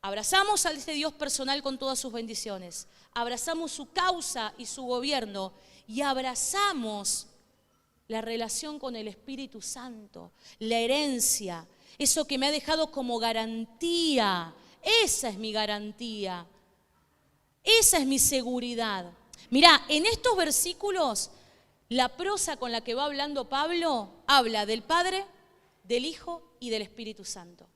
Abrazamos a este Dios personal con todas sus bendiciones, abrazamos su causa y su gobierno y abrazamos la relación con el Espíritu Santo, la herencia, eso que me ha dejado como garantía. Esa es mi garantía, esa es mi seguridad. Mirá, en estos versículos, la prosa con la que va hablando Pablo habla del Padre, del Hijo y del Espíritu Santo.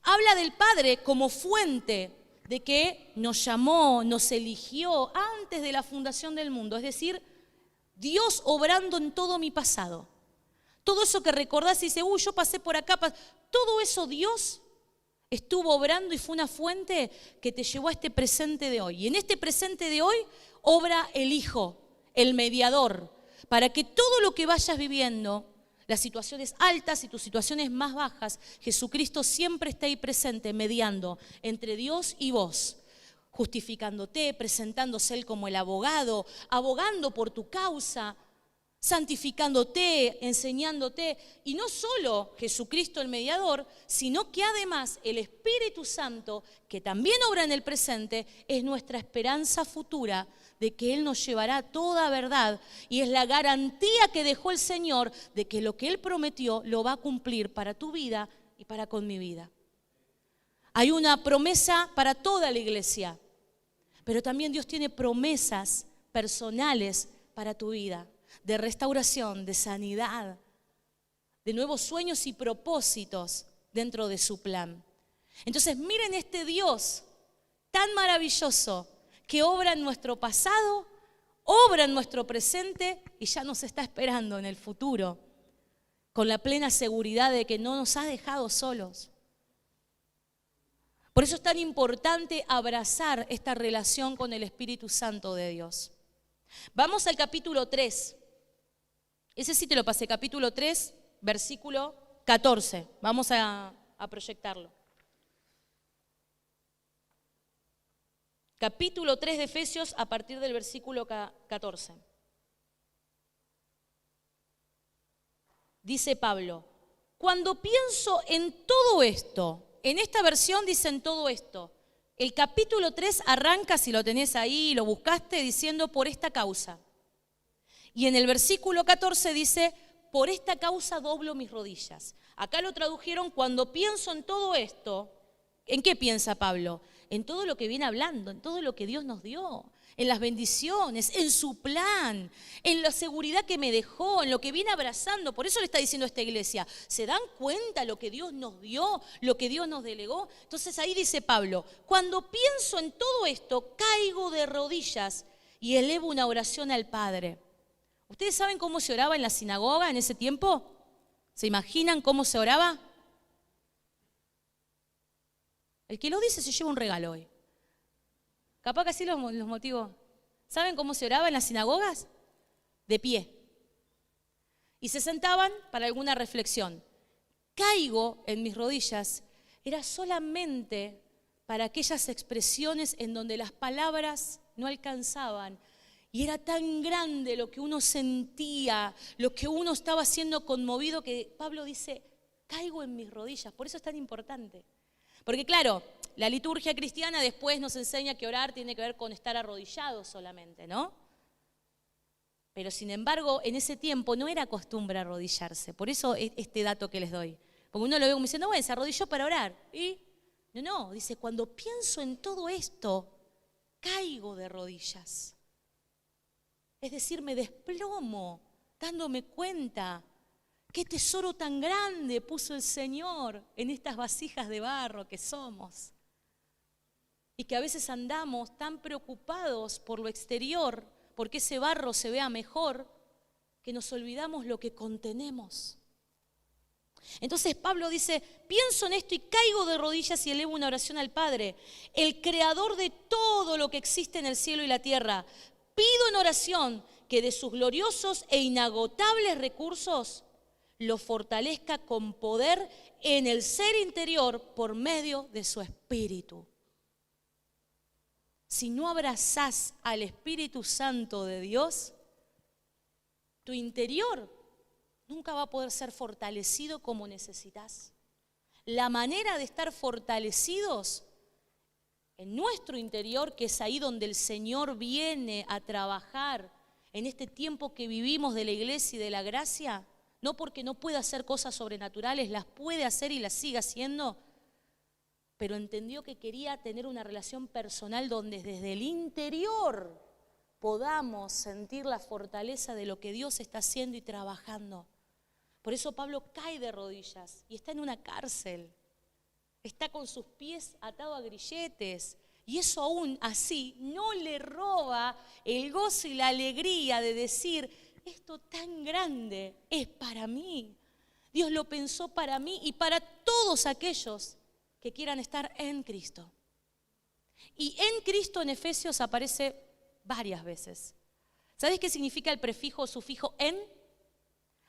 Habla del Padre como fuente de que nos llamó, nos eligió antes de la fundación del mundo. Es decir, Dios obrando en todo mi pasado. Todo eso que recordás y dices, yo pasé por acá. Todo eso Dios estuvo obrando y fue una fuente que te llevó a este presente de hoy. Y en este presente de hoy obra el Hijo, el mediador, para que todo lo que vayas viviendo, las situaciones altas y tus situaciones más bajas, Jesucristo siempre está ahí presente, mediando entre Dios y vos, justificándote, presentándose Él como el abogado, abogando por tu causa, santificándote, enseñándote. Y no solo Jesucristo el mediador, sino que además el Espíritu Santo, que también obra en el presente, es nuestra esperanza futura de que Él nos llevará toda verdad y es la garantía que dejó el Señor de que lo que Él prometió lo va a cumplir para tu vida y para con mi vida. Hay una promesa para toda la iglesia, pero también Dios tiene promesas personales para tu vida, de restauración, de sanidad, de nuevos sueños y propósitos dentro de su plan. Entonces miren este Dios tan maravilloso que obra en nuestro pasado, obra en nuestro presente y ya nos está esperando en el futuro, con la plena seguridad de que no nos ha dejado solos. Por eso es tan importante abrazar esta relación con el Espíritu Santo de Dios. Vamos al capítulo 3. Ese sí te lo pasé, capítulo 3, versículo 14. Vamos a proyectarlo. Capítulo 3 de Efesios a partir del versículo 14. Dice Pablo, cuando pienso en todo esto, en esta versión dicen todo esto, el capítulo 3 arranca, si lo tenés ahí, lo buscaste, diciendo por esta causa. Y en el versículo 14 dice, por esta causa doblo mis rodillas. Acá lo tradujeron, cuando pienso en todo esto, ¿en qué piensa Pablo? en todo lo que viene hablando, en todo lo que Dios nos dio, en las bendiciones, en su plan, en la seguridad que me dejó, en lo que viene abrazando. Por eso le está diciendo a esta iglesia, ¿se dan cuenta lo que Dios nos dio, lo que Dios nos delegó? Entonces ahí dice Pablo, cuando pienso en todo esto, caigo de rodillas y elevo una oración al Padre. ¿Ustedes saben cómo se oraba en la sinagoga en ese tiempo? ¿Se imaginan cómo se oraba? El que lo dice se lleva un regalo hoy. Capaz que así los motivo. ¿Saben cómo se oraba en las sinagogas? De pie. Y se sentaban para alguna reflexión. Caigo en mis rodillas era solamente para aquellas expresiones en donde las palabras no alcanzaban. Y era tan grande lo que uno sentía, lo que uno estaba siendo conmovido, que Pablo dice, caigo en mis rodillas. Por eso es tan importante. Porque claro, la liturgia cristiana después nos enseña que orar tiene que ver con estar arrodillado solamente, ¿no? Pero sin embargo, en ese tiempo no era costumbre arrodillarse. Por eso este dato que les doy. Porque uno lo ve como diciendo, bueno, se arrodilló para orar. Y no, dice, cuando pienso en todo esto, caigo de rodillas. Es decir, me desplomo, dándome cuenta qué tesoro tan grande puso el Señor en estas vasijas de barro que somos. Y que a veces andamos tan preocupados por lo exterior, porque ese barro se vea mejor, que nos olvidamos lo que contenemos. Entonces Pablo dice, pienso en esto y caigo de rodillas y elevo una oración al Padre, el creador de todo lo que existe en el cielo y la tierra. Pido en oración que de sus gloriosos e inagotables recursos lo fortalezca con poder en el ser interior por medio de su Espíritu. Si no abrazás al Espíritu Santo de Dios, tu interior nunca va a poder ser fortalecido como necesitas. La manera de estar fortalecidos en nuestro interior, que es ahí donde el Señor viene a trabajar en este tiempo que vivimos de la iglesia y de la gracia, no porque no pueda hacer cosas sobrenaturales, las puede hacer y las sigue haciendo, pero entendió que quería tener una relación personal donde desde el interior podamos sentir la fortaleza de lo que Dios está haciendo y trabajando. Por eso Pablo cae de rodillas y está en una cárcel. Está con sus pies atados a grilletes. Y eso aún así no le roba el gozo y la alegría de decir, esto tan grande es para mí. Dios lo pensó para mí y para todos aquellos que quieran estar en Cristo. Y en Cristo en Efesios aparece varias veces. ¿Sabes qué significa el prefijo o sufijo en?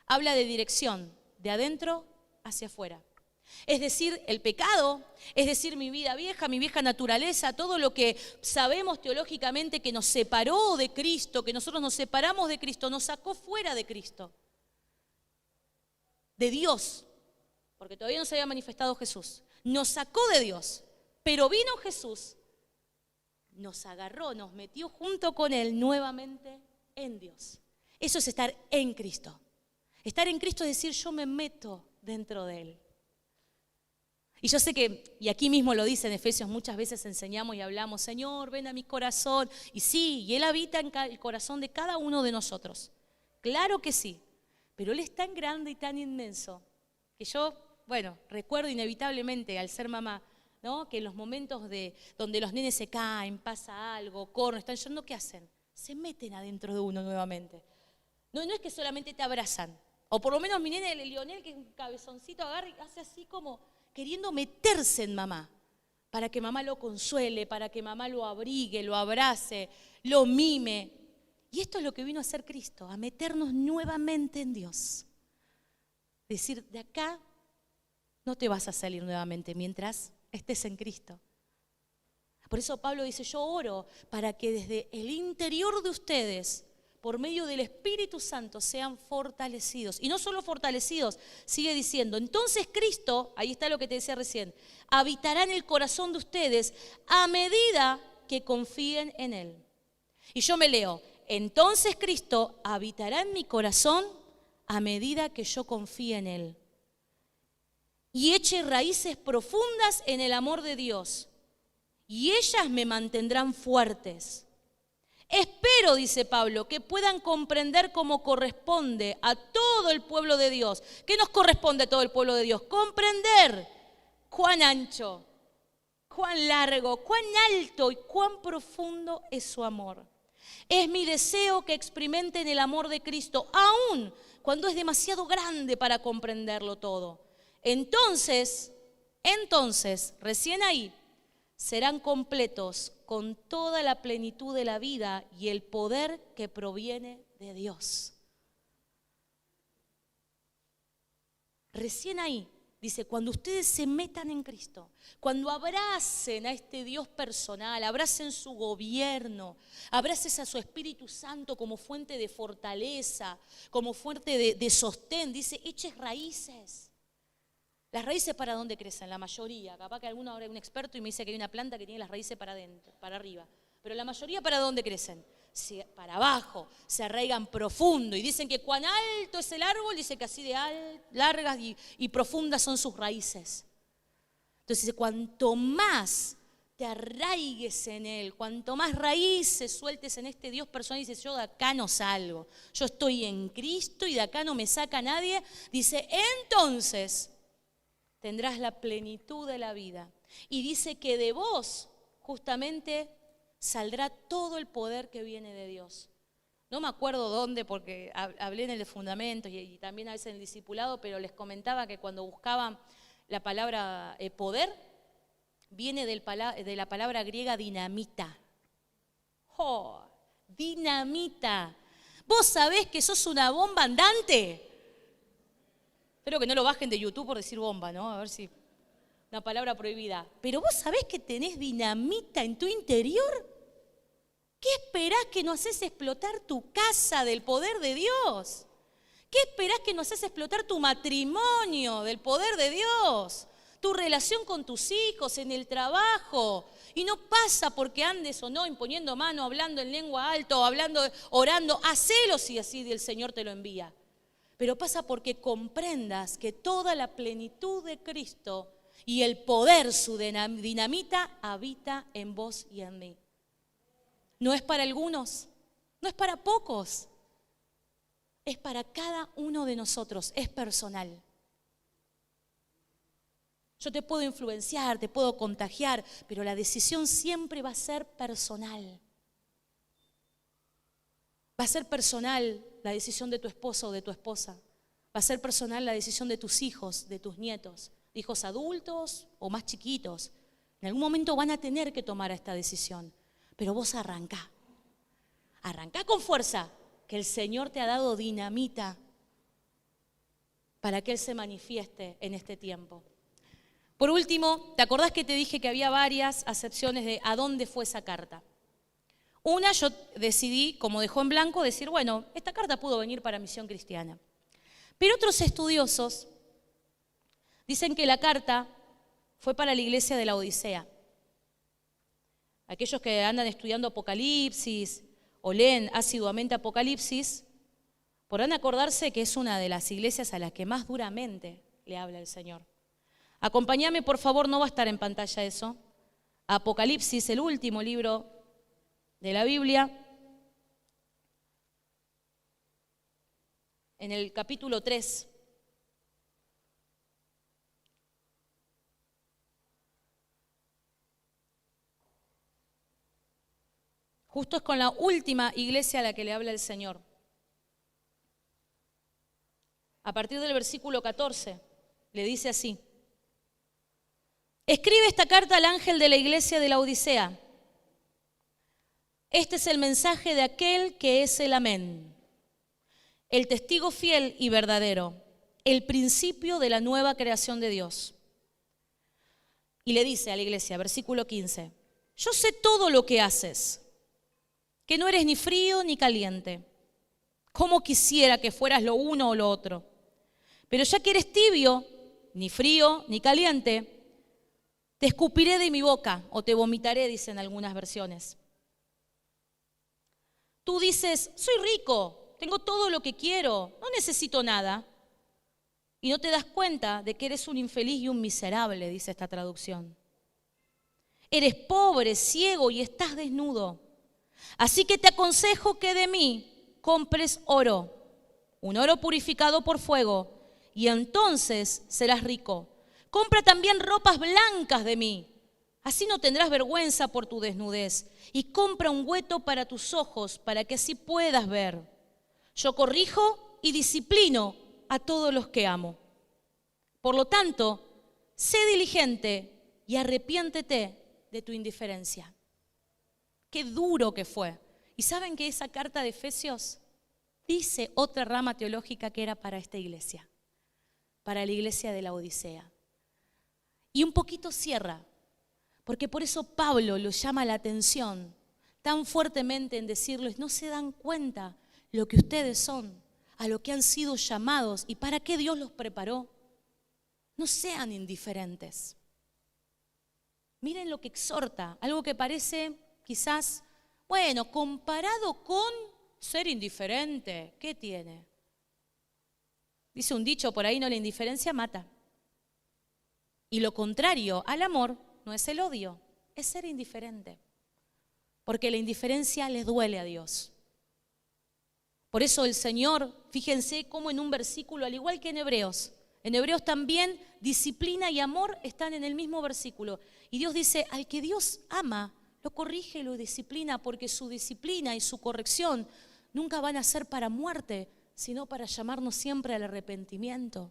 Habla de dirección, de adentro hacia afuera. Es decir, el pecado, es decir, mi vida vieja, mi vieja naturaleza, todo lo que sabemos teológicamente que nos separó de Cristo, que nosotros nos separamos de Cristo, nos sacó fuera de Cristo, de Dios, porque todavía no se había manifestado Jesús. Nos sacó de Dios, pero vino Jesús, nos agarró, nos metió junto con Él nuevamente en Dios. Eso es estar en Cristo. Estar en Cristo es decir, yo me meto dentro de Él. Y yo sé que, y aquí mismo lo dice en Efesios, muchas veces enseñamos y hablamos, Señor, ven a mi corazón. Y sí, y Él habita en el corazón de cada uno de nosotros. Claro que sí, pero Él es tan grande y tan inmenso que yo, recuerdo inevitablemente al ser mamá, ¿no? Que en los momentos donde los nenes se caen, pasa algo, corren, están llorando, ¿qué hacen? Se meten adentro de uno nuevamente. No es que solamente te abrazan. O por lo menos mi nene, el Lionel, que es un cabezoncito, agarra y hace así como queriendo meterse en mamá, para que mamá lo consuele, para que mamá lo abrigue, lo abrace, lo mime. Y esto es lo que vino a hacer Cristo, a meternos nuevamente en Dios. Decir, de acá no te vas a salir nuevamente mientras estés en Cristo. Por eso Pablo dice, yo oro para que desde el interior de ustedes, por medio del Espíritu Santo, sean fortalecidos. Y no solo fortalecidos, sigue diciendo, entonces Cristo, ahí está lo que te decía recién, habitará en el corazón de ustedes a medida que confíen en Él. Y yo me leo, entonces Cristo habitará en mi corazón a medida que yo confíe en Él. Y eche raíces profundas en el amor de Dios. y ellas me mantendrán fuertes. Espero, dice Pablo, que puedan comprender cómo corresponde a todo el pueblo de Dios. ¿Qué nos corresponde a todo el pueblo de Dios? Comprender cuán ancho, cuán largo, cuán alto y cuán profundo es su amor. Es mi deseo que experimenten el amor de Cristo, aun cuando es demasiado grande para comprenderlo todo. Entonces, recién ahí, serán completos con toda la plenitud de la vida y el poder que proviene de Dios. Recién ahí, dice, cuando ustedes se metan en Cristo, cuando abracen a este Dios personal, abracen su gobierno, abracen a su Espíritu Santo como fuente de fortaleza, como fuente de sostén, dice, eches raíces. ¿Las raíces para dónde crecen? La mayoría. Capaz que alguno ahora es un experto y me dice que hay una planta que tiene las raíces para adentro, para arriba. Pero la mayoría ¿para dónde crecen? Para abajo, se arraigan profundo. Y dicen que cuán alto es el árbol, dice que así de largas y profundas son sus raíces. Entonces dice, cuanto más te arraigues en Él, cuanto más raíces sueltes en este Dios personal, dice, yo de acá no salgo. Yo estoy en Cristo y de acá no me saca nadie. Dice, entonces tendrás la plenitud de la vida. Y dice que de vos justamente saldrá todo el poder que viene de Dios. No me acuerdo dónde, porque hablé en el de fundamentos y también a veces en el discipulado, pero les comentaba que cuando buscaban la palabra poder, viene de la palabra griega dinamita. ¡Oh! Dinamita. ¿Vos sabés que sos una bomba andante? Espero que no lo bajen de YouTube por decir bomba, ¿no? A ver si una palabra prohibida. Pero vos sabés que tenés dinamita en tu interior. ¿Qué esperás que no haces explotar tu casa del poder de Dios? ¿Qué esperás que no haces explotar tu matrimonio del poder de Dios? Tu relación con tus hijos, en el trabajo. Y no pasa porque andes o no imponiendo mano, hablando en lengua alta, hablando, orando. Hacelo si así el Señor te lo envía. Pero pasa porque comprendas que toda la plenitud de Cristo y el poder, su dinamita, habita en vos y en mí. No es para algunos, no es para pocos, es para cada uno de nosotros, es personal. Yo te puedo influenciar, te puedo contagiar, pero la decisión siempre va a ser personal. Va a ser personal la decisión de tu esposo o de tu esposa. Va a ser personal la decisión de tus hijos, de tus nietos, hijos adultos o más chiquitos. En algún momento van a tener que tomar esta decisión. Pero vos arrancá. Arrancá con fuerza, que el Señor te ha dado dinamita para que Él se manifieste en este tiempo. Por último, ¿te acordás que te dije que había varias acepciones de a dónde fue esa carta? Una, yo decidí, como dejó en blanco, decir, bueno, esta carta pudo venir para Misión Cristiana. Pero otros estudiosos dicen que la carta fue para la iglesia de la Odisea. Aquellos que andan estudiando Apocalipsis o leen asiduamente Apocalipsis, podrán acordarse que es una de las iglesias a las que más duramente le habla el Señor. Acompáñame, por favor, no va a estar en pantalla eso. Apocalipsis, el último libro de la Biblia, en el capítulo 3. Justo es con la última iglesia a la que le habla el Señor. A partir del versículo 14, le dice así: escribe esta carta al ángel de la iglesia de la Odisea. Este es el mensaje de aquel que es el Amén, el testigo fiel y verdadero, el principio de la nueva creación de Dios. Y le dice a la iglesia, versículo 15, yo sé todo lo que haces, que no eres ni frío ni caliente. Cómo quisiera que fueras lo uno o lo otro. Pero ya que eres tibio, ni frío ni caliente, te escupiré de mi boca o te vomitaré, dicen algunas versiones. Tú dices, soy rico, tengo todo lo que quiero, no necesito nada. Y no te das cuenta de que eres un infeliz y un miserable, dice esta traducción. Eres pobre, ciego y estás desnudo. Así que te aconsejo que de mí compres oro, un oro purificado por fuego, y entonces serás rico. Compra también ropas blancas de mí, así no tendrás vergüenza por tu desnudez. Y compra un ungüento para tus ojos, para que así puedas ver. Yo corrijo y disciplino a todos los que amo. Por lo tanto, sé diligente y arrepiéntete de tu indiferencia. Qué duro que fue. ¿Y saben que esa carta de Efesios dice otra rama teológica que era para esta iglesia? Para la iglesia de la Odisea. Y un poquito cierra, porque por eso Pablo lo llama la atención tan fuertemente en decirles, no se dan cuenta lo que ustedes son, a lo que han sido llamados y para qué Dios los preparó. No sean indiferentes. Miren lo que exhorta, algo que parece quizás, bueno, comparado con ser indiferente, ¿qué tiene? Dice un dicho por ahí, no, la indiferencia mata. Y lo contrario al amor no es el odio, es ser indiferente. Porque la indiferencia le duele a Dios. Por eso el Señor, fíjense cómo en un versículo, al igual que en Hebreos también disciplina y amor están en el mismo versículo. Y Dios dice, al que Dios ama, lo corrige y lo disciplina, porque su disciplina y su corrección nunca van a ser para muerte, sino para llamarnos siempre al arrepentimiento.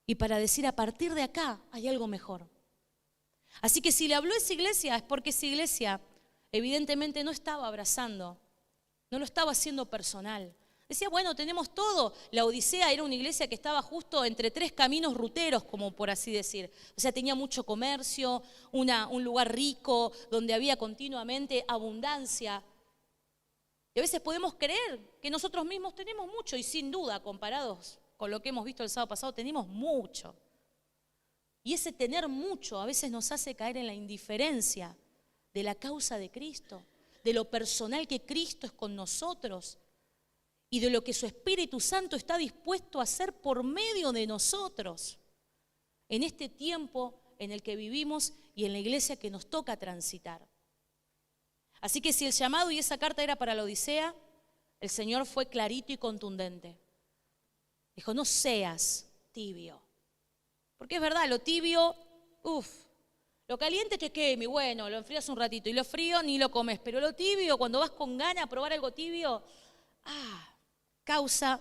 Y para decir, a partir de acá hay algo mejor. Así que si le habló a esa iglesia, es porque esa iglesia evidentemente no estaba abrazando, no lo estaba haciendo personal. Decía, bueno, tenemos todo. La Odisea era una iglesia que estaba justo entre tres caminos ruteros, como por así decir. O sea, tenía mucho comercio, un lugar rico, donde había continuamente abundancia. Y a veces podemos creer que nosotros mismos tenemos mucho, y sin duda, comparados con lo que hemos visto el sábado pasado, tenemos mucho. Y ese tener mucho a veces nos hace caer en la indiferencia de la causa de Cristo, de lo personal que Cristo es con nosotros y de lo que su Espíritu Santo está dispuesto a hacer por medio de nosotros en este tiempo en el que vivimos y en la iglesia que nos toca transitar. Así que si el llamado y esa carta era para la Odisea, el Señor fue clarito y contundente. Dijo, no seas tibio. Porque es verdad, lo tibio, lo caliente te queme, bueno, lo enfrías un ratito, y lo frío ni lo comes, pero lo tibio, cuando vas con ganas a probar algo tibio, causa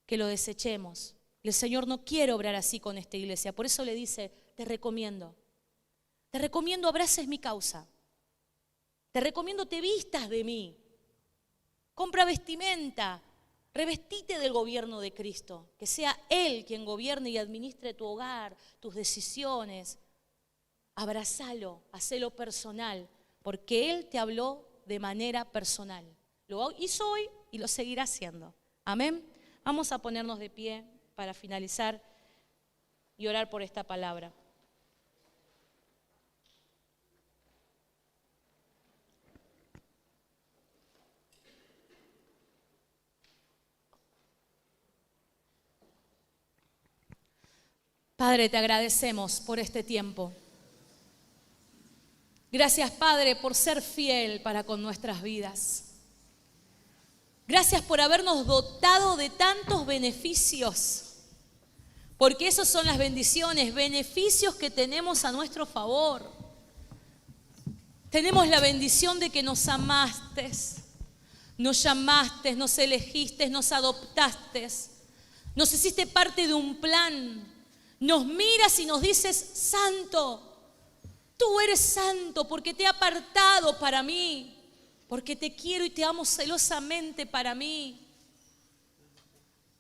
que lo desechemos. El Señor no quiere obrar así con esta iglesia, por eso le dice, te recomiendo abraces mi causa, te recomiendo te vistas de mí, compra vestimenta, revestite del gobierno de Cristo, que sea Él quien gobierne y administre tu hogar, tus decisiones. Abrazalo, hacelo personal, porque Él te habló de manera personal. Lo hizo hoy y lo seguirá haciendo. Amén. Vamos a ponernos de pie para finalizar y orar por esta palabra. Padre, te agradecemos por este tiempo. Gracias, Padre, por ser fiel para con nuestras vidas. Gracias por habernos dotado de tantos beneficios, porque esos son las bendiciones, beneficios que tenemos a nuestro favor. Tenemos la bendición de que nos amaste, nos llamaste, nos elegiste, nos adoptaste, nos hiciste parte de un plan. Nos miras y nos dices, santo, tú eres santo porque te he apartado para mí, porque te quiero y te amo celosamente para mí.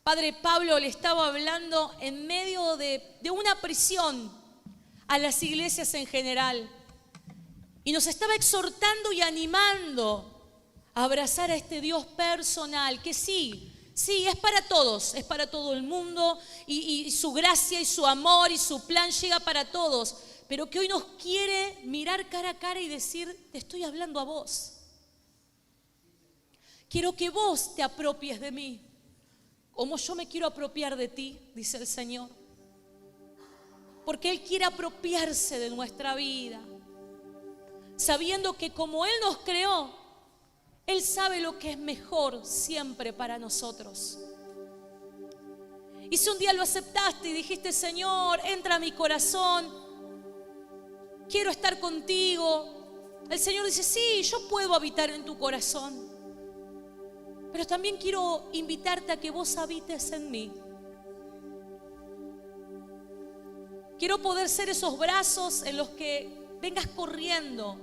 Padre, Pablo le estaba hablando en medio de una prisión a las iglesias en general y nos estaba exhortando y animando a abrazar a este Dios personal que sí, es para todos, es para todo el mundo y su gracia y su amor y su plan llega para todos, pero que hoy nos quiere mirar cara a cara y decir, te estoy hablando a vos. Quiero que vos te apropies de mí, como yo me quiero apropiar de ti, dice el Señor. porque Él quiere apropiarse de nuestra vida, sabiendo que como Él nos creó, Él sabe lo que es mejor siempre para nosotros. Y si un día lo aceptaste y dijiste: Señor, entra a mi corazón, quiero estar contigo, el Señor dice: sí, yo puedo habitar en tu corazón, pero también quiero invitarte a que vos habites en mí. Quiero poder ser esos brazos en los que vengas corriendo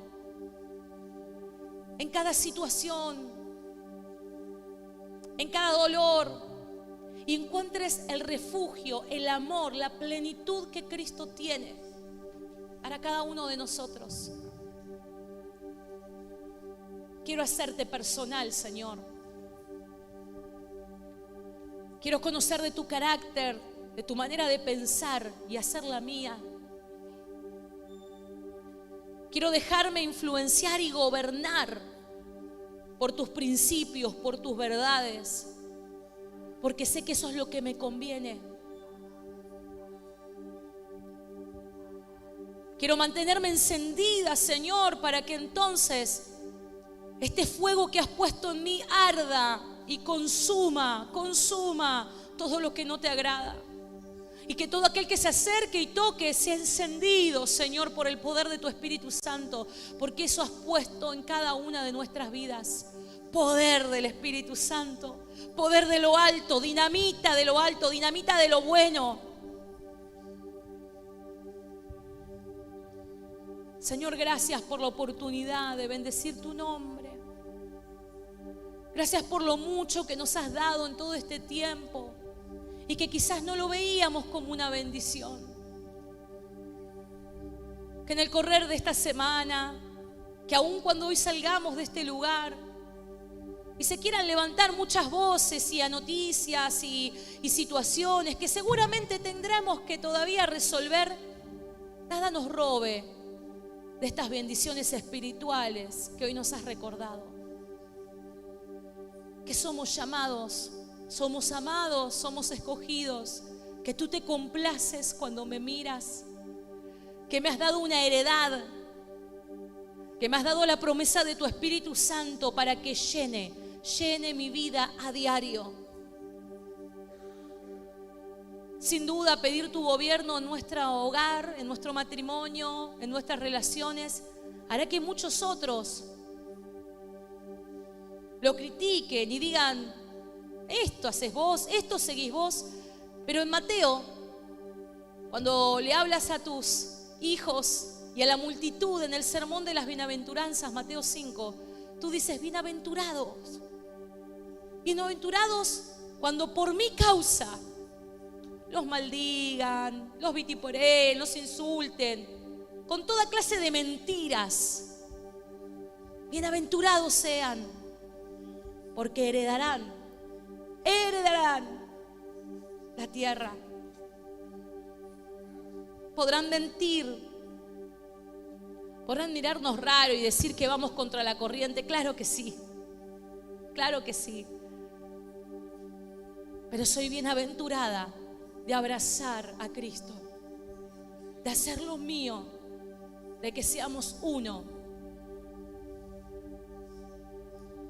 en cada situación, en cada dolor, y encuentres el refugio, el amor, la plenitud que Cristo tiene para cada uno de nosotros. Quiero hacerte personal, Señor. Quiero conocer de tu carácter, de tu manera de pensar y hacerla mía. Quiero dejarme influenciar y gobernar por tus principios, por tus verdades, porque sé que eso es lo que me conviene. Quiero mantenerme encendida, Señor, para que entonces este fuego que has puesto en mí arda y consuma todo lo que no te agrada. Y que todo aquel que se acerque y toque sea encendido, Señor, por el poder de tu Espíritu Santo, porque eso has puesto en cada una de nuestras vidas. Poder del Espíritu Santo, poder de lo alto, dinamita de lo alto, dinamita de lo bueno. Señor, gracias por la oportunidad de bendecir tu nombre. Gracias por lo mucho que nos has dado en todo este tiempo y que quizás no lo veíamos como una bendición. Que en el correr de esta semana, que aun cuando hoy salgamos de este lugar y se quieran levantar muchas voces y a noticias y situaciones que seguramente tendremos que todavía resolver, nada nos robe de estas bendiciones espirituales que hoy nos has recordado. Que somos llamados, somos amados, somos escogidos, que tú te complaces cuando me miras, que me has dado una heredad, que me has dado la promesa de tu Espíritu Santo para que llene mi vida a diario. Sin duda, pedir tu gobierno en nuestro hogar, en nuestro matrimonio, en nuestras relaciones, hará que muchos otros lo critiquen y digan: esto haces vos, esto seguís vos. Pero en Mateo, cuando le hablas a tus hijos y a la multitud en el sermón de las bienaventuranzas, Mateo 5, tú dices: bienaventurados. Bienaventurados cuando por mi causa los maldigan, los vitupereen, los insulten, con toda clase de mentiras. Bienaventurados sean, porque heredarán la tierra. Podrán mentir, podrán mirarnos raro y decir que vamos contra la corriente. Claro que sí, claro que sí. Pero soy bienaventurada de abrazar a Cristo, de hacerlo mío, de que seamos uno.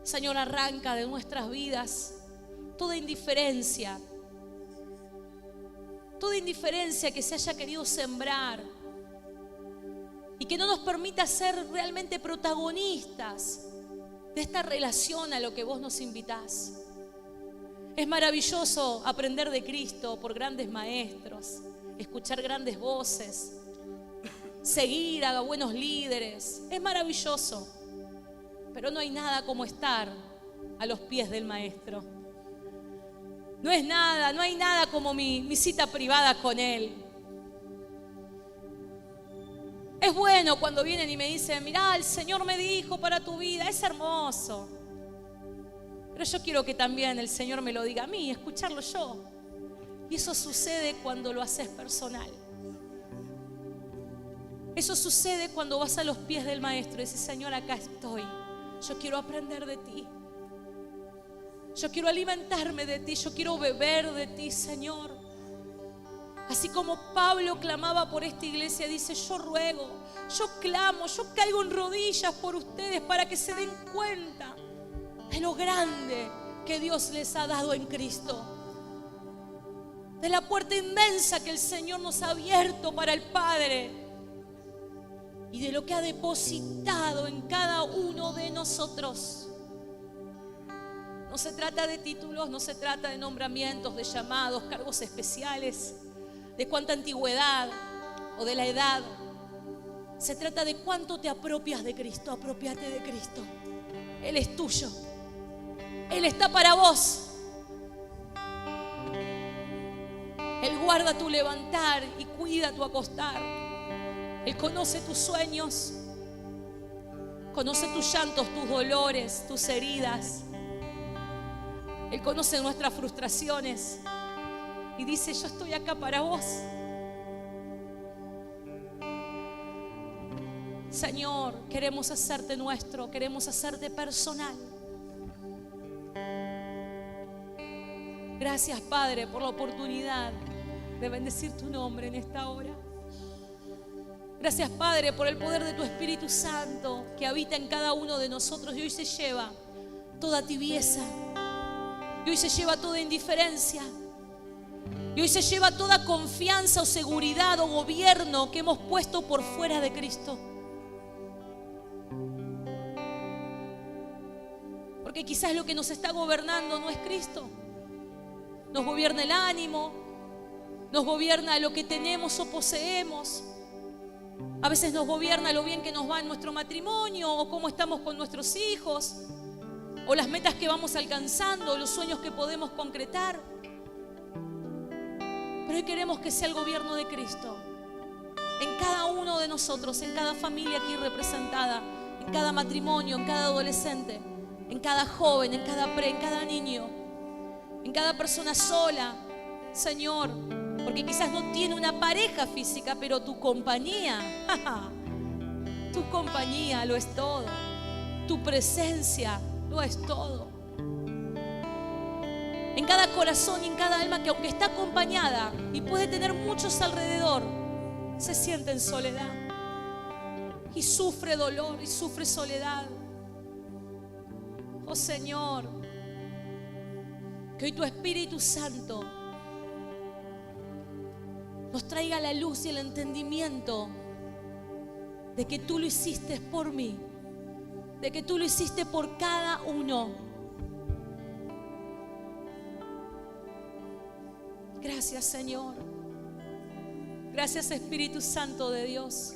Señor, arranca de nuestras vidas toda indiferencia que se haya querido sembrar y que no nos permita ser realmente protagonistas de esta relación a lo que vos nos invitás. Es maravilloso aprender de Cristo por grandes maestros, escuchar grandes voces, seguir a buenos líderes. Es maravilloso, pero no hay nada como estar a los pies del Maestro. No hay nada como mi cita privada con Él. Es bueno cuando vienen y me dicen: mirá, el Señor me dijo para tu vida. Es hermoso. Pero yo quiero que también el Señor me lo diga a mí, escucharlo yo. Y eso sucede cuando lo haces personal. Eso sucede cuando vas a los pies del Maestro y dices: Señor, acá estoy. Yo quiero aprender de ti. Yo quiero alimentarme de ti. Yo quiero beber de ti, Señor. Así como Pablo clamaba por esta iglesia, dice: yo ruego, yo clamo, yo caigo en rodillas por ustedes para que se den cuenta de lo grande que Dios les ha dado en Cristo, de la puerta inmensa que el Señor nos ha abierto para el Padre y de lo que ha depositado en cada uno de nosotros. No se trata de títulos, no se trata de nombramientos, de llamados, cargos especiales, de cuánta antigüedad o de la edad. Se trata de cuánto te apropias de Cristo. Apropiate de Cristo. Él es tuyo. Él está para vos. Él guarda tu levantar y cuida tu acostar. Él conoce tus sueños, conoce tus llantos, tus dolores, tus heridas. Él conoce nuestras frustraciones y dice: yo estoy acá para vos. Señor, queremos hacerte nuestro, queremos hacerte personal. Gracias, Padre, por la oportunidad de bendecir tu nombre en esta hora. Gracias, Padre, por el poder de tu Espíritu Santo que habita en cada uno de nosotros y hoy se lleva toda tibieza, y hoy se lleva toda indiferencia, y hoy se lleva toda confianza o seguridad o gobierno que hemos puesto por fuera de Cristo. Porque quizás lo que nos está gobernando no es Cristo. Nos gobierna el ánimo, nos gobierna lo que tenemos o poseemos. A veces nos gobierna lo bien que nos va en nuestro matrimonio, o cómo estamos con nuestros hijos, o las metas que vamos alcanzando, o los sueños que podemos concretar. Pero hoy queremos que sea el gobierno de Cristo en cada uno de nosotros, en cada familia aquí representada, en cada matrimonio, en cada adolescente, en cada joven, en cada en cada niño, en cada persona sola, Señor, porque quizás no tiene una pareja física, pero tu compañía, tu compañía lo es todo, tu presencia lo es todo. En cada corazón y en cada alma que, aunque está acompañada y puede tener muchos alrededor, se siente en soledad y sufre dolor y sufre soledad. Oh Señor, que hoy tu Espíritu Santo nos traiga la luz y el entendimiento de que tú lo hiciste por mí, de que tú lo hiciste por cada uno. Gracias, Señor. Gracias, Espíritu Santo de Dios.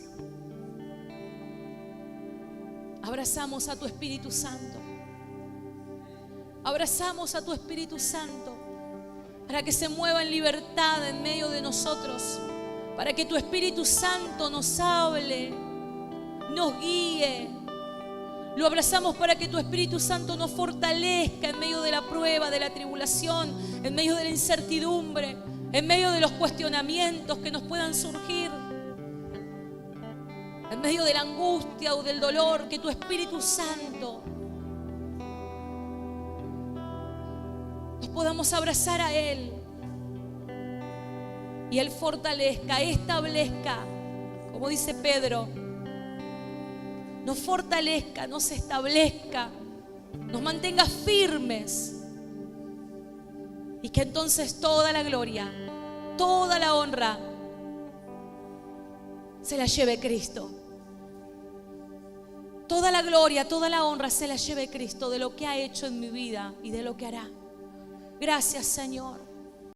Abrazamos a tu Espíritu Santo. Abrazamos a tu Espíritu Santo para que se mueva en libertad en medio de nosotros, para que tu Espíritu Santo nos hable, nos guíe. Lo abrazamos para que tu Espíritu Santo nos fortalezca en medio de la prueba, de la tribulación, en medio de la incertidumbre, en medio de los cuestionamientos que nos puedan surgir, en medio de la angustia o del dolor. Que tu Espíritu Santo nos podamos abrazar a Él y Él fortalezca, establezca, como dice Pedro, nos fortalezca, nos establezca, nos mantenga firmes, y que entonces toda la gloria, toda la honra se la lleve Cristo. Toda la gloria, toda la honra se la lleve Cristo de lo que ha hecho en mi vida y de lo que hará. Gracias, Señor.